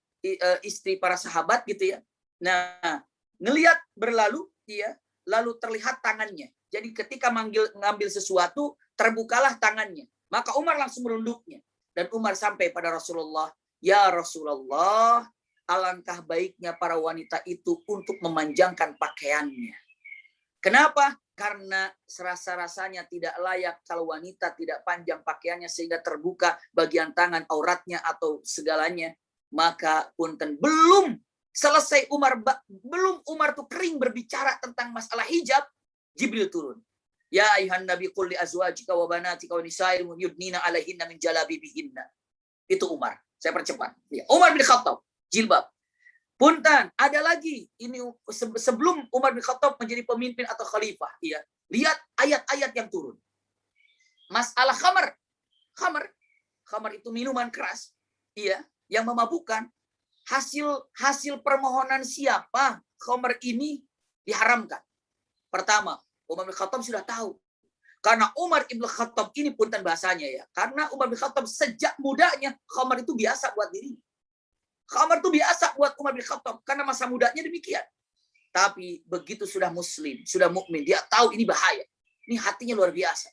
istri para sahabat gitu ya. Nah, ngelihat berlalu, iya, lalu terlihat tangannya. Jadi ketika ngambil sesuatu, terbukalah tangannya. Maka Umar langsung merunduknya. Dan Umar sampai pada Rasulullah. Ya Rasulullah, alangkah baiknya para wanita itu untuk memanjangkan pakaiannya. Kenapa? Karena serasa-rasanya tidak layak kalau wanita tidak panjang pakaiannya sehingga terbuka bagian tangan, auratnya atau segalanya. Maka punten, belum selesai Umar tuh kering berbicara tentang masalah hijab, Jibril turun. Ya ayuhan nabi qul li azwajika wa banatika wa nisa'il yudnina 'alaihinna min jalabibihinna. Itu Umar. Saya percepat. Ya, Umar bin Khattab, jilbab. Punten, ada lagi ini sebelum Umar bin Khattab menjadi pemimpin atau khalifah, iya. Lihat ayat-ayat yang turun. Masalah khamar. Khamar itu minuman keras, iya, yang memabukkan. Hasil permohonan siapa khamar ini diharamkan? Pertama, Umar bin Khattab sudah tahu. Karena Umar bin Khattab ini punten bahasanya ya. Karena Umar bin Khattab sejak mudanya khamar itu biasa buat dirinya. Khamar itu biasa buat Umar bin Khattab karena masa mudanya demikian. Tapi begitu sudah muslim, sudah mukmin, dia tahu ini bahaya. Ini hatinya luar biasa.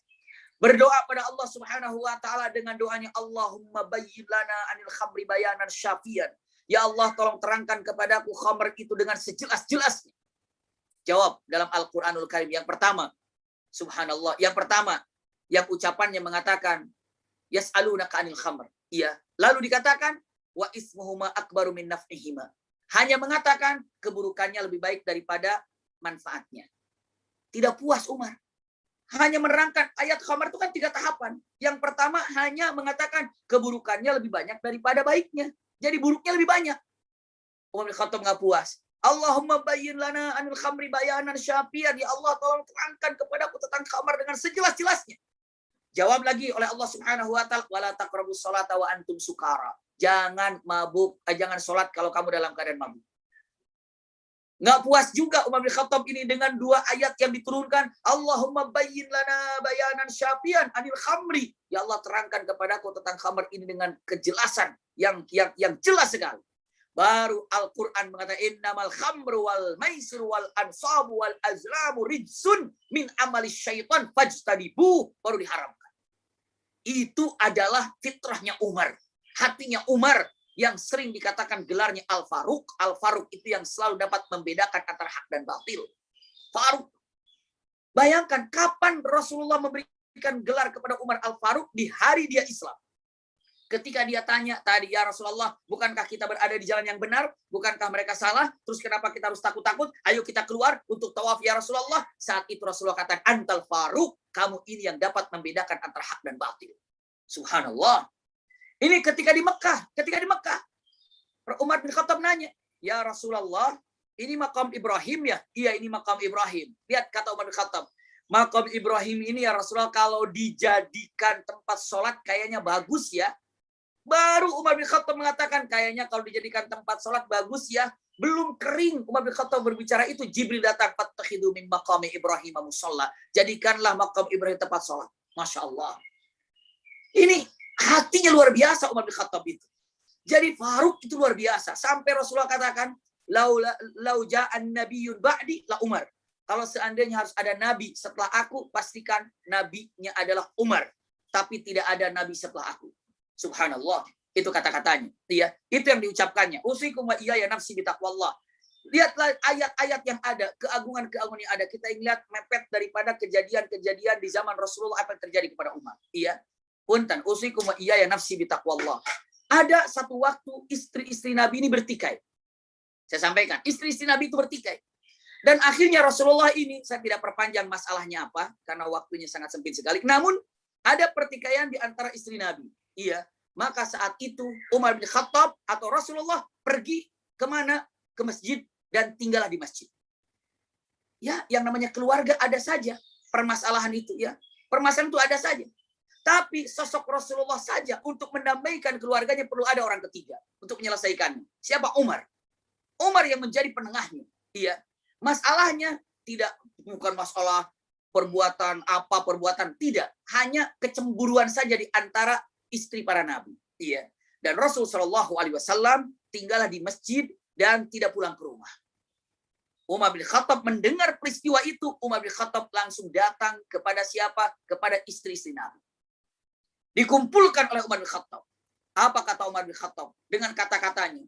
Berdoa pada Allah Subhanahu wa taala dengan doanya, Allahumma bayyin lana anil khamri bayanan syafian. Ya Allah, tolong terangkan kepadaku khamr itu dengan sejelas-jelasnya. Jawab dalam Al-Qur'anul Karim yang pertama. Subhanallah, yang pertama yang ucapannya mengatakan yas'alunaka anil khamr. Iya, lalu dikatakan wa ismuhuma akbaru min naf'ihima. Hanya mengatakan keburukannya lebih baik daripada manfaatnya. Tidak puas Umar. Hanya menerangkan ayat khamar itu kan 3 tahapan. Yang pertama hanya mengatakan keburukannya lebih banyak daripada baiknya. Jadi buruknya lebih banyak. Umar bin Khattab nggak puas. Allahumma bayyin lana anil khamri bayanan syafian. Ya Allah, tolong terangkan kepadaku tentang khamar dengan sejelas-jelasnya. Jawab lagi oleh Allah Subhanahu wa taala, wala taqrabus sholata wa antum sukara. Jangan mabuk, jangan sholat kalau kamu dalam keadaan mabuk. Nggak puas juga Umar bin Khattab ini dengan 2 ayat yang diturunkan. Allahumma bayyin lana bayanan syafian anil khamri. Ya Allah, terangkan kepadaku tentang khamr ini dengan kejelasan yang jelas sekali. Baru Al-Quran mengatakan innamal khamru wal maisir wal ansabu wal azlamu rijsun min amali syaitan fajtanibu. Baru diharamkan. Itu adalah fitrahnya Umar. Hatinya Umar yang sering dikatakan gelarnya Al-Faruq. Al-Faruq itu yang selalu dapat membedakan antara hak dan batil. Faruq. Bayangkan kapan Rasulullah memberikan gelar kepada Umar Al-Faruq di hari dia Islam. Ketika dia tanya tadi, ya Rasulullah, bukankah kita berada di jalan yang benar? Bukankah mereka salah? Terus kenapa kita harus takut-takut? Ayo kita keluar untuk tawaf ya Rasulullah. Saat itu Rasulullah katakan, Antal Faruq, kamu ini yang dapat membedakan antara hak dan batil. Subhanallah. Ini ketika di Mekah. Umar bin Khattab nanya, ya Rasulullah, ini makam Ibrahim ya? Iya, ini makam Ibrahim. Lihat kata Umar bin Khattab. Makam Ibrahim ini ya Rasulullah, kalau dijadikan tempat sholat kayaknya bagus ya. Baru Umar bin Khattab mengatakan, kayaknya kalau dijadikan tempat sholat bagus ya. Belum kering Umar bin Khattab berbicara itu, Jibril datang, fattakhidhu min maqami Ibrahim musalla. Jadikanlah makam Ibrahim tempat sholat. Masya Allah. Ini hatinya luar biasa Umar bin Khattab itu. Jadi Faruq itu luar biasa. Sampai Rasulullah katakan, lau ja'an nabiyyun ba'di la Umar. Kalau seandainya harus ada nabi setelah aku, pastikan nabinya adalah Umar. Tapi tidak ada nabi setelah aku. Subhanallah. Itu kata-katanya. Ya, itu yang diucapkannya. Usikum wa iyaya nafsi bitaqwallah. Lihatlah ayat-ayat yang ada, keagungan-keagungan yang ada. Kita lihat mepet daripada kejadian-kejadian di zaman Rasulullah apa yang terjadi kepada Umar. Iya. Punten, usikum wa iyaya nafsi bitaqwallah. Ada satu waktu istri-istri Nabi ini bertikai. Saya sampaikan, istri-istri Nabi itu bertikai. Dan akhirnya Rasulullah ini, saya tidak perpanjang masalahnya apa, karena waktunya sangat sempit sekali. Namun, ada pertikaian di antara istri Nabi. Iya, maka saat itu Umar bin Khattab atau Rasulullah pergi kemana? Ke masjid dan tinggallah di masjid. Ya, yang namanya keluarga ada saja permasalahan itu ya. Permasalahan itu ada saja. Tapi sosok Rasulullah saja untuk mendamaikan keluarganya perlu ada orang ketiga untuk menyelesaikannya. Siapa? Umar. Umar yang menjadi penengahnya. Iya. Masalahnya bukan masalah perbuatan tidak. Hanya kecemburuan saja di antara istri para nabi. Iya. Dan Rasul Shallallahu Alaihi Wasallam tinggallah di masjid dan tidak pulang ke rumah. Umar bin Khattab mendengar peristiwa itu, Umar bin Khattab langsung datang kepada siapa? Kepada istri-istri Nabi. Dikumpulkan oleh Umar bin Khattab. Apa kata Umar bin Khattab? Dengan kata-katanya.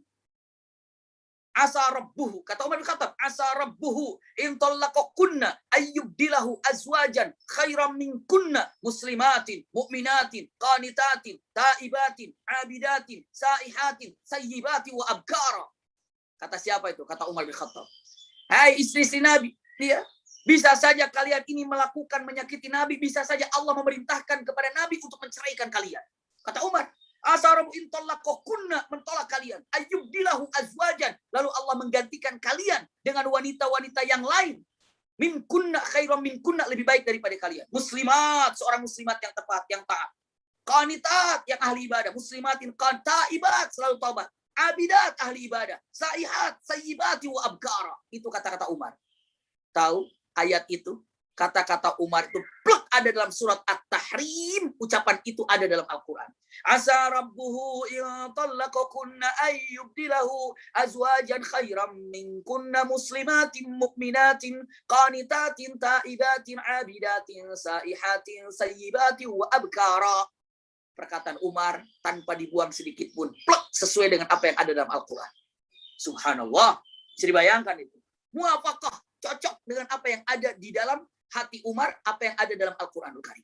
Asa rabbuhu, kata Umar bin Khattab, asa rabbuhu in talaqakunna ayyubdilahu azwajan khairam minkunna muslimatin, mu'minatin, qanitatin, taibatin, abidatin, saihatin, sayyibatin wa abkara. Kata siapa itu? Kata Umar bin Khattab. Hai istri-istri Nabi, dia bisa saja kalian ini melakukan menyakiti Nabi, bisa saja Allah memerintahkan kepada Nabi untuk menceraikan kalian. Kata Umar, asarabu intallaqakunna, mentolak kalian, ayyubdilahu azwajan, lalu Allah menggantikan kalian dengan wanita-wanita yang lain, minkunna khairam minkunna, lebih baik daripada kalian. Muslimat, seorang muslimat yang tepat, yang taat. Qanitat, yang ahli ibadah. Muslimatin qantaibat, selalu taubat. Abidat, ahli ibadah. Saihat, sayyibati wa abkara. Itu kata-kata Umar. Tahu ayat itu? Kata-kata Umar itu plek ada dalam surat At-Tahrim. Ucapan itu ada dalam Al-Quran. Asa rabbuhu in talaqakunna ayyubdilahu azwajan khairam minkunna muslimatin mu'minatin qanitatin taibatin abidatin saihatin sayyibatin wa abkara. Perkataan Umar tanpa dibuang sedikit pun. Plek sesuai dengan apa yang ada dalam Al-Quran. Subhanallah. Bisa dibayangkan itu. Muafakah cocok dengan apa yang ada di dalam hati Umar, apa yang ada dalam Al-Quranul Karim.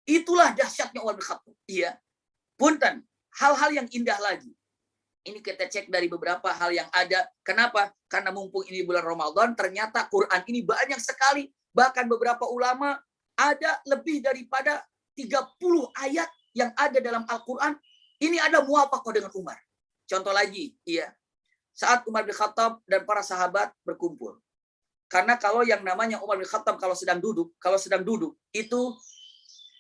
Itulah dahsyatnya Umar bin Khattab. Iya. Punten, hal-hal yang indah lagi. Ini kita cek dari beberapa hal yang ada. Kenapa? Karena mumpung ini bulan Ramadan, ternyata Quran ini banyak sekali. Bahkan beberapa ulama ada lebih daripada 30 ayat yang ada dalam Al-Quran. Ini ada muafaqah dengan Umar. Contoh lagi, iya. Saat Umar bin Khattab dan para sahabat berkumpul. Karena kalau yang namanya Umar bin Khattab kalau sedang duduk itu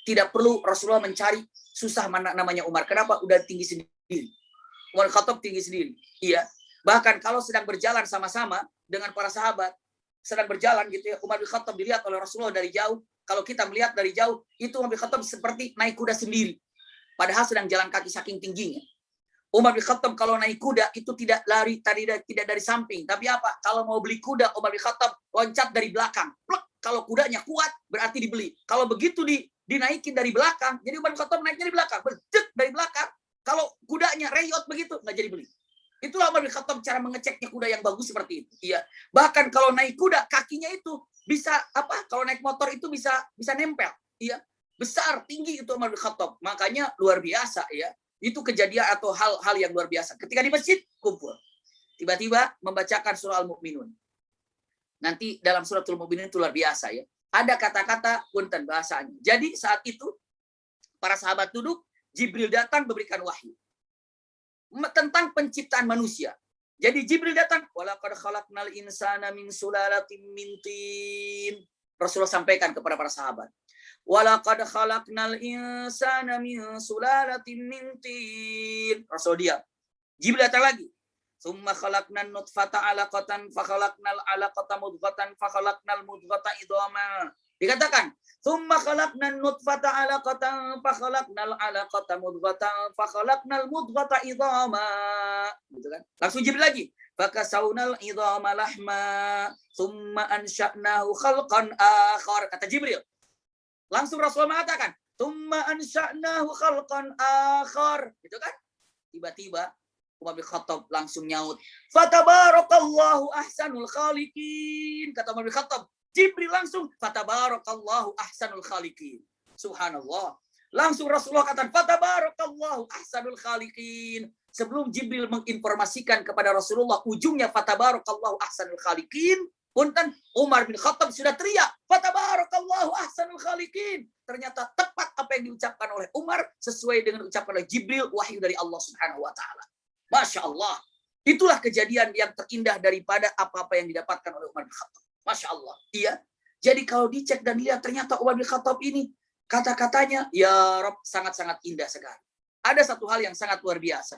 Tidak perlu Rasulullah mencari susah mana namanya Umar. Kenapa? Udah tinggi sendiri. Umar Khattab tinggi sendiri. Iya. Bahkan kalau sedang berjalan sama-sama dengan para sahabat, sedang berjalan gitu ya, Umar bin Khattab dilihat oleh Rasulullah dari jauh. Kalau kita melihat dari jauh, itu Umar bin Khattab seperti naik kuda sendiri. Padahal sedang jalan kaki saking tingginya. Umar bin Khattab kalau naik kuda itu tidak lari, tidak dari samping. Tapi apa? Kalau mau beli kuda, Umar bin Khattab loncat dari belakang. Plek. Kalau kudanya kuat, berarti dibeli. Kalau begitu dinaikin dari belakang, jadi Umar bin Khattab naiknya dari belakang. Berdek dari belakang. Kalau kudanya reyot begitu, nggak jadi beli. Itulah Umar bin Khattab cara mengeceknya kuda yang bagus seperti itu. Iya. Bahkan kalau naik kuda, kakinya itu bisa apa? Kalau naik motor itu bisa nempel. Iya. Besar, tinggi itu Umar bin Khattab. Makanya luar biasa ya. Itu kejadian atau hal-hal yang luar biasa. Ketika di masjid, kumpul. Tiba-tiba membacakan surah Al-Mu'minun. Nanti dalam surah Al-Mu'minun itu luar biasa ya. Ada kata-kata punten bahasanya. Jadi saat itu, para sahabat duduk, Jibril datang memberikan wahyu. Tentang penciptaan manusia. Jadi Jibril datang. Walaqad khalaqnal insana min sulalatin min tin. Rasulullah sampaikan kepada para sahabat. Walaqad khalaqnal insana min sulalatin min tin. Rasul diam. Jibril datang lagi. Tsumma khalaqnan nutfata 'alaqatan fa khalaqnal 'alaqata mudghatan fa khalaqnal mudghata idhama. Dikatakan, tsumma khalaqnan nutfata 'alaqatan fa khalaqnal 'alaqata mudghatan fa khalaqnal mudghata idhama. Gitu kan? Langsung Jibril lagi. Fakasawnal idhama lahma tsumma ansha'nahu khalqan akhar. Kata Jibril. Langsung Rasulullah mengatakan, "Tsumma ansha'nahu khalqan akhar." Gitu kan? Tiba-tiba Umar bin Khattab langsung nyaut, "Fatabarakallahu ahsanul khaliqin." Kata Umar bin Khattab, Jibril langsung, "Fatabarakallahu ahsanul khaliqin." Subhanallah. Langsung Rasulullah kata, "Fatabarakallahu ahsanul khaliqin." Sebelum Jibril menginformasikan kepada Rasulullah ujungnya fatabarakallahu ahsanul khaliqin, punten Umar bin Khattab sudah teriak, "Fatabarakallahu ahsanul khaliqin." Ternyata tepat apa yang diucapkan oleh Umar sesuai dengan ucapan oleh Jibril, wahyu dari Allah Subhanahu wa taala. Masya Allah. Itulah kejadian yang terindah daripada apa-apa yang didapatkan oleh Umar bin Khattab. Masya Allah. Iya. Jadi kalau dicek dan lihat ternyata Umar bin Khattab ini kata-katanya ya Rob sangat-sangat indah sekali. Ada satu hal yang sangat luar biasa.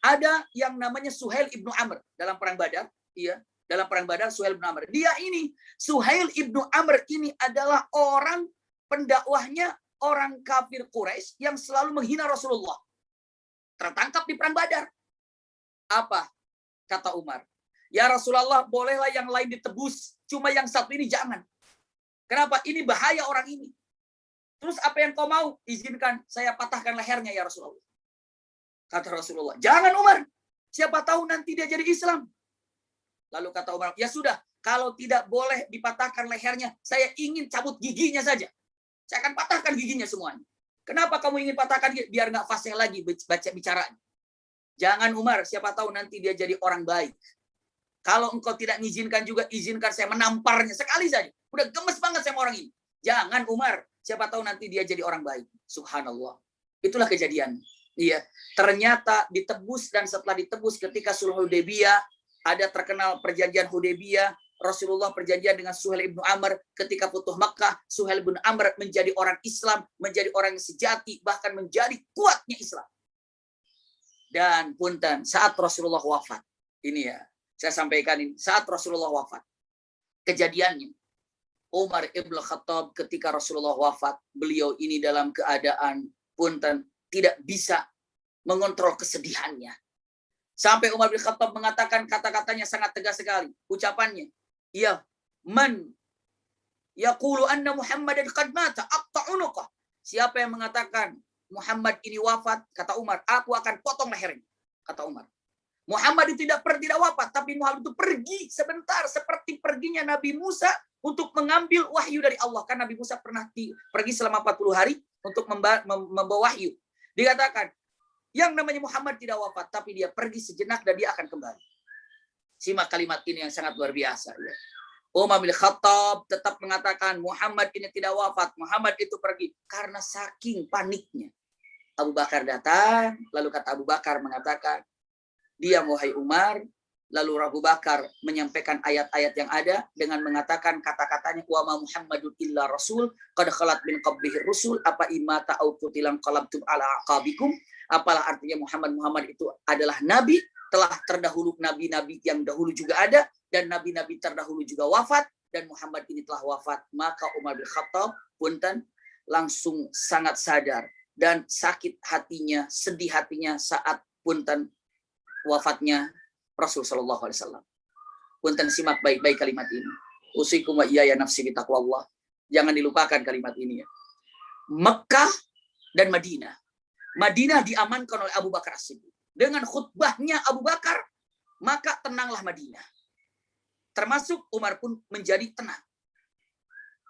Ada yang namanya Suhail ibnu Amr dalam perang Badar. Iya. Dalam perang Badar Suhail ibnu Amr. Dia ini, Suhail ibnu Amr ini adalah orang pendakwahnya orang kafir Quraisy yang selalu menghina Rasulullah. Tertangkap di perang Badar. Apa? Kata Umar. Ya Rasulullah, bolehlah yang lain ditebus. Cuma yang satu ini jangan. Kenapa? Ini bahaya orang ini. Terus apa yang kau mau? Izinkan saya patahkan lehernya ya Rasulullah. Kata Rasulullah, jangan Umar. Siapa tahu nanti dia jadi Islam. Lalu kata Umar, ya sudah. Kalau tidak boleh dipatahkan lehernya, saya ingin cabut giginya saja. Saya akan patahkan giginya semuanya. Kenapa kamu ingin patahkan gigi? Biar nggak fasih lagi bicaranya. Jangan Umar, siapa tahu nanti dia jadi orang baik. Kalau engkau tidak mengizinkan juga, izinkan saya menamparnya sekali saja. Udah gemes banget sama orang ini. Jangan Umar, siapa tahu nanti dia jadi orang baik. Subhanallah. Itulah kejadian. Iya. Ternyata ditebus dan setelah ditebus ketika Sulh Hudaybiyah, ada terkenal perjanjian Hudaybiyah, Rasulullah perjanjian dengan Suhail ibnu Amr ketika Futuh Makkah, Suhail ibnu Amr menjadi orang Islam, menjadi orang yang sejati, bahkan menjadi kuatnya Islam. Dan punten saat Rasulullah wafat, ini ya, saya sampaikan ini, saat Rasulullah wafat, kejadiannya, Umar ibn Khattab ketika Rasulullah wafat, beliau ini dalam keadaan punten tidak bisa mengontrol kesedihannya. Sampai Umar bin Khattab mengatakan kata-katanya sangat tegas sekali. Ucapannya, ya, man yaqulu anna Muhammadan qad mata aqta'unuqah. Siapa yang mengatakan Muhammad ini wafat, kata Umar, aku akan potong lehernya. Kata Umar. Muhammad itu tidak wafat, tapi Muhammad itu pergi sebentar seperti perginya Nabi Musa untuk mengambil wahyu dari Allah. Kan Nabi Musa pernah pergi selama 40 hari untuk membawa wahyu. Dikatakan, yang namanya Muhammad tidak wafat, tapi dia pergi sejenak dan dia akan kembali. Simak kalimat ini yang sangat luar biasa. Ya. Umar bin Khattab tetap mengatakan Muhammad ini tidak wafat, Muhammad itu pergi. Karena saking paniknya. Abu Bakar datang, lalu kata Abu Bakar mengatakan, diam wahai Umar, Lalu Abu Bakar menyampaikan ayat-ayat yang ada dengan mengatakan kata-katanya, wa ma Muhammadun illa rasul qad khalat min qablihi rusul apa imata au qutilan qalabtum ala aqabikum. Apalah artinya Muhammad itu adalah nabi, telah terdahulu nabi-nabi yang dahulu juga ada, dan nabi-nabi terdahulu juga wafat, dan Muhammad ini telah wafat. Maka Umar bin Khattab punten langsung sangat sadar dan sakit hatinya, sedih hatinya saat punten wafatnya Rasul sallallahu alaihi wasallam. Punten simak baik-baik kalimat ini. Usikum wa iyaya nafsi bi taqwallah. Jangan dilupakan kalimat ini ya. Mekah dan Madinah. Madinah diamankan oleh Abu Bakar As-Siddiq. Dengan khutbahnya Abu Bakar, maka tenanglah Madinah. Termasuk Umar pun menjadi tenang.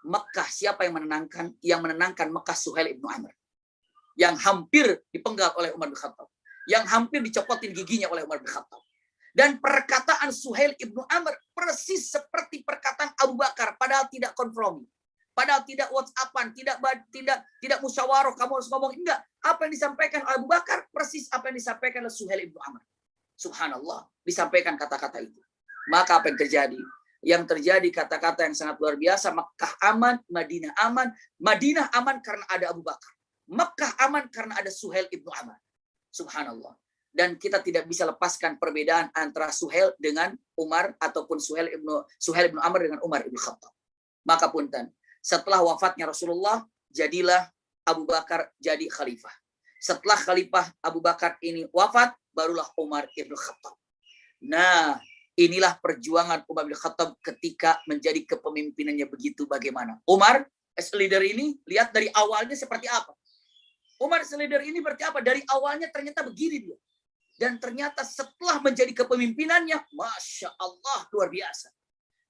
Mekah, siapa yang menenangkan? Yang menenangkan Mekah Suhail ibnu Amr. Yang hampir dipenggal oleh Umar bin Khattab. Yang hampir dicopotin giginya oleh Umar bin Khattab. Dan perkataan Suhail ibnu Amr persis seperti perkataan Abu Bakar, padahal tidak kompromi, padahal tidak WhatsAppan, tidak musyawarah, kamu harus ngomong, enggak. Apa yang disampaikan oleh Abu Bakar persis apa yang disampaikan oleh Suhail ibnu Amr. Subhanallah, disampaikan kata-kata itu. Maka apa yang terjadi? Yang terjadi kata-kata yang sangat luar biasa. Mekah aman, Madinah aman. Madinah aman karena ada Abu Bakar. Mekah aman karena ada Suhail ibnu Amr. Subhanallah. Dan kita tidak bisa lepaskan perbedaan antara Suhail dengan Umar ataupun Suhail ibnu Amr dengan Umar ibnu Khattab. Maka punten, setelah wafatnya Rasulullah, jadilah Abu Bakar jadi khalifah. Setelah khalifah Abu Bakar ini wafat, barulah Umar ibnu Khattab. Nah, inilah perjuangan Umar ibnu Khattab ketika menjadi kepemimpinannya begitu bagaimana. Umar as leader ini, lihat dari awalnya seperti apa. Umar as leader ini berarti apa? Dari awalnya ternyata begini dia. Dan ternyata setelah menjadi kepemimpinannya, Masya Allah, luar biasa.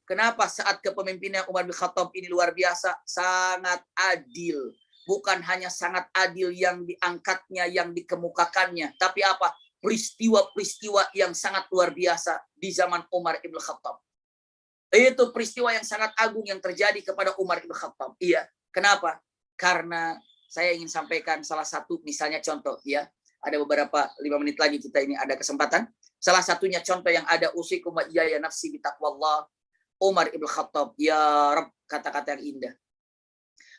Kenapa saat kepemimpinan Umar bin Khattab ini luar biasa? Sangat adil. Bukan hanya sangat adil yang diangkatnya, yang dikemukakannya. Tapi apa? Peristiwa-peristiwa yang sangat luar biasa di zaman Umar ibn Khattab. Itu peristiwa yang sangat agung yang terjadi kepada Umar ibn Khattab. Iya. Kenapa? Karena saya ingin sampaikan salah satu misalnya contoh ya. Ada beberapa 5 menit lagi kita ini ada kesempatan. Salah satunya contoh yang ada usikum wa iyaya nafsi bi taqwallah. Umar ibn Khattab, ya Rabb, kata-kata yang indah.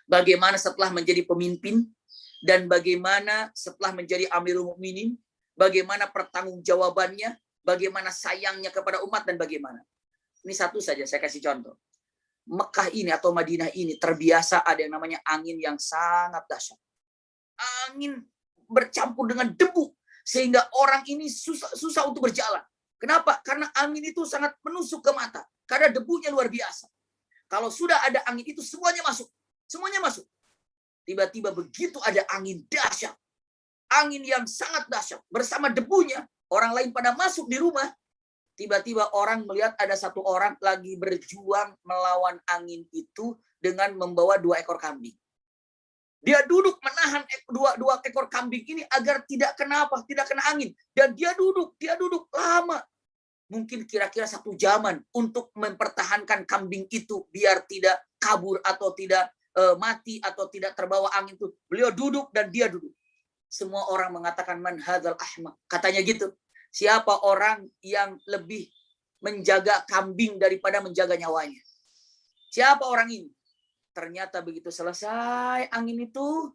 Bagaimana setelah menjadi pemimpin dan bagaimana setelah menjadi Amirul Mukminin, bagaimana pertanggungjawabannya, bagaimana sayangnya kepada umat dan bagaimana. Ini satu saja saya kasih contoh. Mekah ini atau Madinah ini terbiasa ada yang namanya angin yang sangat dahsyat. Angin bercampur dengan debu sehingga orang ini susah untuk berjalan. Kenapa? Karena angin itu sangat menusuk ke mata. Karena debunya luar biasa. Kalau sudah ada angin itu semuanya masuk. Semuanya masuk. Tiba-tiba begitu ada angin dahsyat. Angin yang sangat dahsyat. Bersama debunya, orang lain pada masuk di rumah. Tiba-tiba orang melihat ada satu orang lagi berjuang melawan angin itu dengan membawa 2 ekor kambing. Dia duduk menahan dua ekor kambing ini agar tidak kena angin. Dan dia duduk lama. Mungkin kira-kira 1 jaman untuk mempertahankan kambing itu biar tidak kabur atau tidak mati atau tidak terbawa angin itu. Beliau duduk dan dia duduk. Semua orang mengatakan man hadzal ahmaq. Katanya gitu. Siapa orang yang lebih menjaga kambing daripada menjaga nyawanya? Siapa orang ini? Ternyata begitu selesai angin itu,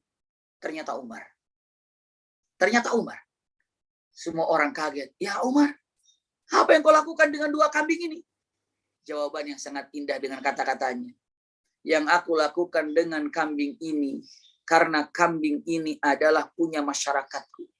ternyata Umar. Semua orang kaget. Ya Umar, apa yang kau lakukan dengan 2 kambing ini? Jawaban yang sangat indah dengan kata-katanya. Yang aku lakukan dengan kambing ini, karena kambing ini adalah punya masyarakatku.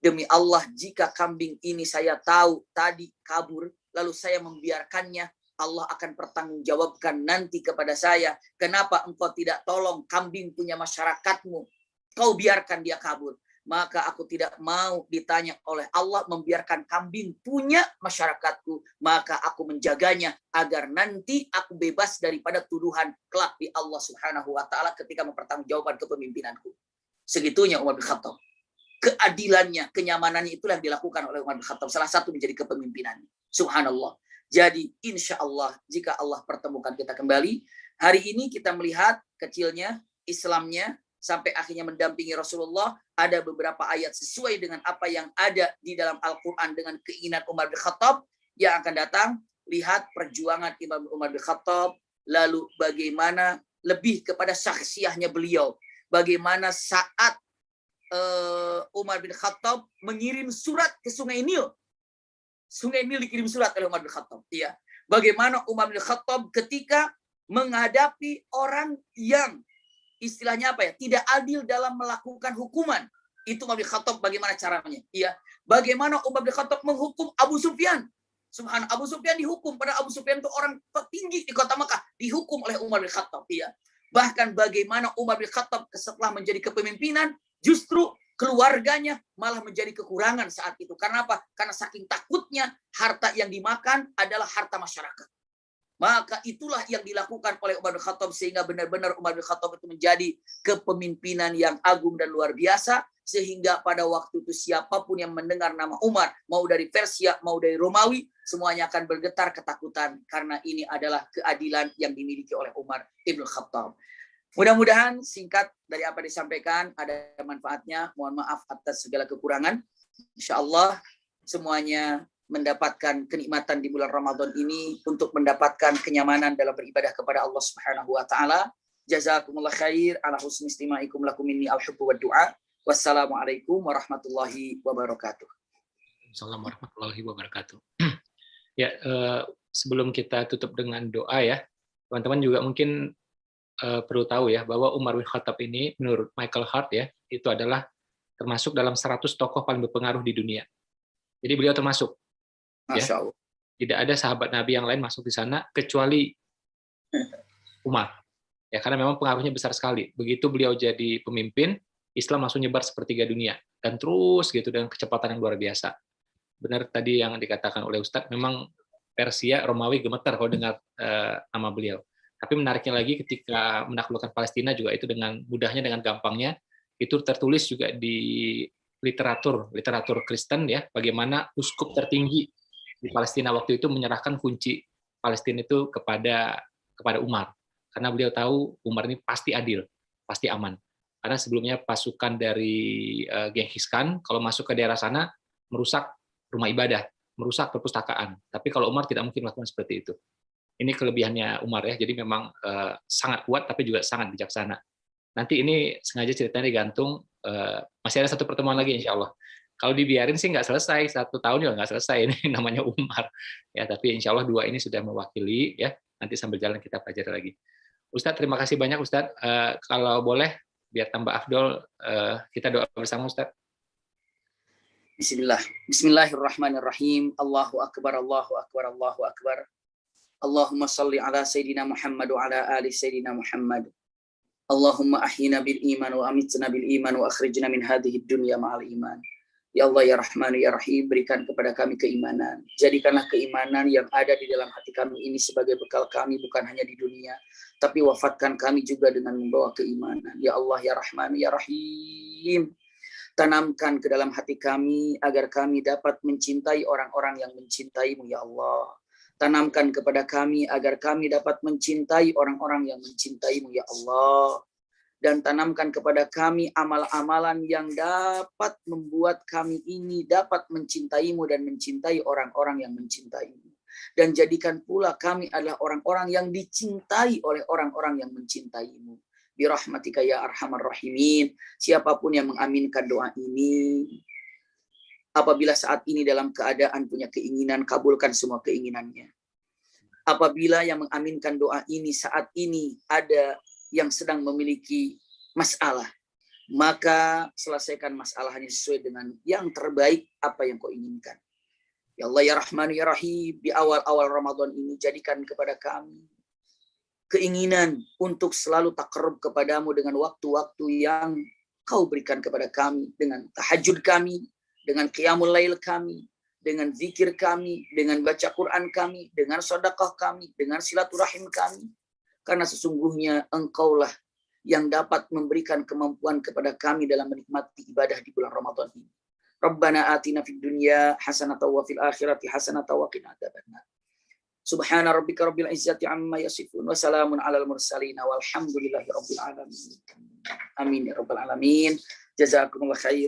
Demi Allah, jika kambing ini saya tahu tadi kabur, lalu saya membiarkannya, Allah akan pertanggungjawabkan nanti kepada saya. Kenapa engkau tidak tolong kambing punya masyarakatmu? Kau biarkan dia kabur. Maka aku tidak mau ditanya oleh Allah membiarkan kambing punya masyarakatku. Maka aku menjaganya agar nanti aku bebas daripada tuduhan kelak di Allah Subhanahu wa Ta'ala ketika mempertanggungjawabkan kepemimpinanku. Segitunya Umar bin Khattab. Keadilannya, kenyamanannya itulah yang dilakukan oleh Umar bin Khattab. Salah satu menjadi kepemimpinannya. Subhanallah. Jadi insya Allah jika Allah pertemukan kita kembali, hari ini kita melihat kecilnya Islamnya sampai akhirnya mendampingi Rasulullah. Ada beberapa ayat sesuai dengan apa yang ada di dalam Al-Quran dengan keinginan Umar bin Khattab. yang akan datang, lihat perjuangan Imam Umar bin Khattab, lalu bagaimana lebih kepada syakhsiahnya beliau. Bagaimana saat Umar bin Khattab mengirim surat ke Sungai Nil. Sungai Nil dikirim surat oleh Umar bin Khattab. Ya. Bagaimana Umar bin Khattab ketika menghadapi orang yang istilahnya apa ya, tidak adil dalam melakukan hukuman. Itu Umar bin Khattab bagaimana caranya. Ya. Bagaimana Umar bin Khattab menghukum Abu Sufyan. Subhanallah, Abu Sufyan dihukum. Padahal Abu Sufyan itu orang tertinggi di kota Makkah. Dihukum oleh Umar bin Khattab. Ya. Bahkan bagaimana Umar bin Khattab setelah menjadi kepemimpinan, justru keluarganya malah menjadi kekurangan saat itu. Karena apa? Karena saking takutnya harta yang dimakan adalah harta masyarakat. Maka itulah yang dilakukan oleh Umar bin Khattab sehingga benar-benar Umar bin Khattab itu menjadi kepemimpinan yang agung dan luar biasa. Sehingga pada waktu itu siapapun yang mendengar nama Umar, mau dari Persia, mau dari Romawi, semuanya akan bergetar ketakutan. Karena ini adalah keadilan yang dimiliki oleh Umar ibn Khattab. Mudah-mudahan singkat dari apa disampaikan ada manfaatnya. Mohon maaf atas segala kekurangan. Insya Allah semuanya mendapatkan kenikmatan di bulan Ramadan ini untuk mendapatkan kenyamanan dalam beribadah kepada Allah Subhanahu wa taala. Jazakumullah khair ala husni istimaikum lakum minni al-hubbu wad du'a. Wassalamualaikum warahmatullahi wabarakatuh. Assalamualaikum warahmatullahi wabarakatuh. Ya, sebelum kita tutup dengan doa ya, teman-teman juga mungkin perlu tahu ya bahwa Umar bin Khattab ini menurut Michael Hart ya, itu adalah termasuk dalam 100 tokoh paling berpengaruh di dunia. Jadi beliau termasuk. Masya Allah. Ya, tidak ada sahabat Nabi yang lain masuk di sana kecuali Umar. Ya, karena memang pengaruhnya besar sekali. Begitu beliau jadi pemimpin, Islam langsung nyebar sepertiga dunia dan terus gitu dengan kecepatan yang luar biasa. Benar tadi yang dikatakan oleh Ustadz, memang Persia, Romawi gemetar kalau dengar nama beliau. Tapi menariknya lagi ketika menaklukkan Palestina juga itu dengan mudahnya, dengan gampangnya, itu tertulis juga di literatur Kristen ya, bagaimana uskup tertinggi di Palestina waktu itu menyerahkan kunci Palestina itu kepada Umar. Karena beliau tahu Umar ini pasti adil, pasti aman. Karena sebelumnya pasukan dari Genghis Khan kalau masuk ke daerah sana merusak rumah ibadah, merusak perpustakaan. Tapi kalau Umar tidak mungkin melakukan seperti itu. Ini kelebihannya Umar ya. Jadi memang sangat kuat tapi juga sangat bijaksana. Nanti ini sengaja ceritanya digantung, masih ada satu pertemuan lagi insya Allah. Kalau dibiarin sih nggak selesai, 1 tahun juga nggak selesai, ini namanya Umar. Ya, tapi insya Allah 2 ini sudah mewakili, ya. Nanti sambil jalan kita pelajari lagi. Ustadz, terima kasih banyak Ustadz. Kalau boleh, biar tambah afdol, kita doa bersama Ustadz. Bismillah. Bismillahirrahmanirrahim. Allahu Akbar, Allahu Akbar, Allahu Akbar. Allahumma salli ala Sayyidina Muhammad wa ala ali Sayyidina Muhammad. Allahumma ahyina bil iman wa amitna bil iman wa akhrijna min hadhihi dunya ma'al iman. Ya Allah ya Rahman ya Rahim, berikan kepada kami keimanan. Jadikanlah keimanan yang ada di dalam hati kami ini sebagai bekal kami bukan hanya di dunia, tapi wafatkan kami juga dengan membawa keimanan. Ya Allah ya Rahman ya Rahim, tanamkan ke dalam hati kami agar kami dapat mencintai orang-orang yang mencintai-Mu ya Allah. Tanamkan kepada kami agar kami dapat mencintai orang-orang yang mencintai-Mu ya Allah. Dan tanamkan kepada kami amal-amalan yang dapat membuat kami ini dapat mencintai-Mu dan mencintai orang-orang yang mencintai-Mu. Dan jadikan pula kami adalah orang-orang yang dicintai oleh orang-orang yang mencintai-Mu. Birahmatika ya arhamar rahimin. Siapapun yang mengaminkan doa ini, apabila saat ini dalam keadaan punya keinginan, kabulkan semua keinginannya. Apabila yang mengaminkan doa ini saat ini ada yang sedang memiliki masalah, maka selesaikan masalahnya sesuai dengan yang terbaik apa yang kau inginkan. Ya Allah ya Rahman ya Rahim, di awal-awal Ramadan ini jadikan kepada kami keinginan untuk selalu takarrub kepadamu dengan waktu-waktu yang kau berikan kepada kami, dengan tahajud kami, dengan qiyamul lail kami, dengan zikir kami, dengan baca Quran kami, dengan sedekah kami, dengan silaturahim kami. Karena sesungguhnya Engkaulah yang dapat memberikan kemampuan kepada kami dalam menikmati ibadah di bulan Ramadan ini. Rabbana atina fid dunya hasanatan wa fil akhirati hasanatan wa qina adzabannar. Subhana rabbika rabbil izzati amma yasifun wa salamun alal mursalin walhamdulillahi rabbil alamin. Amin ya rabbal alamin. Jazakumullah khair.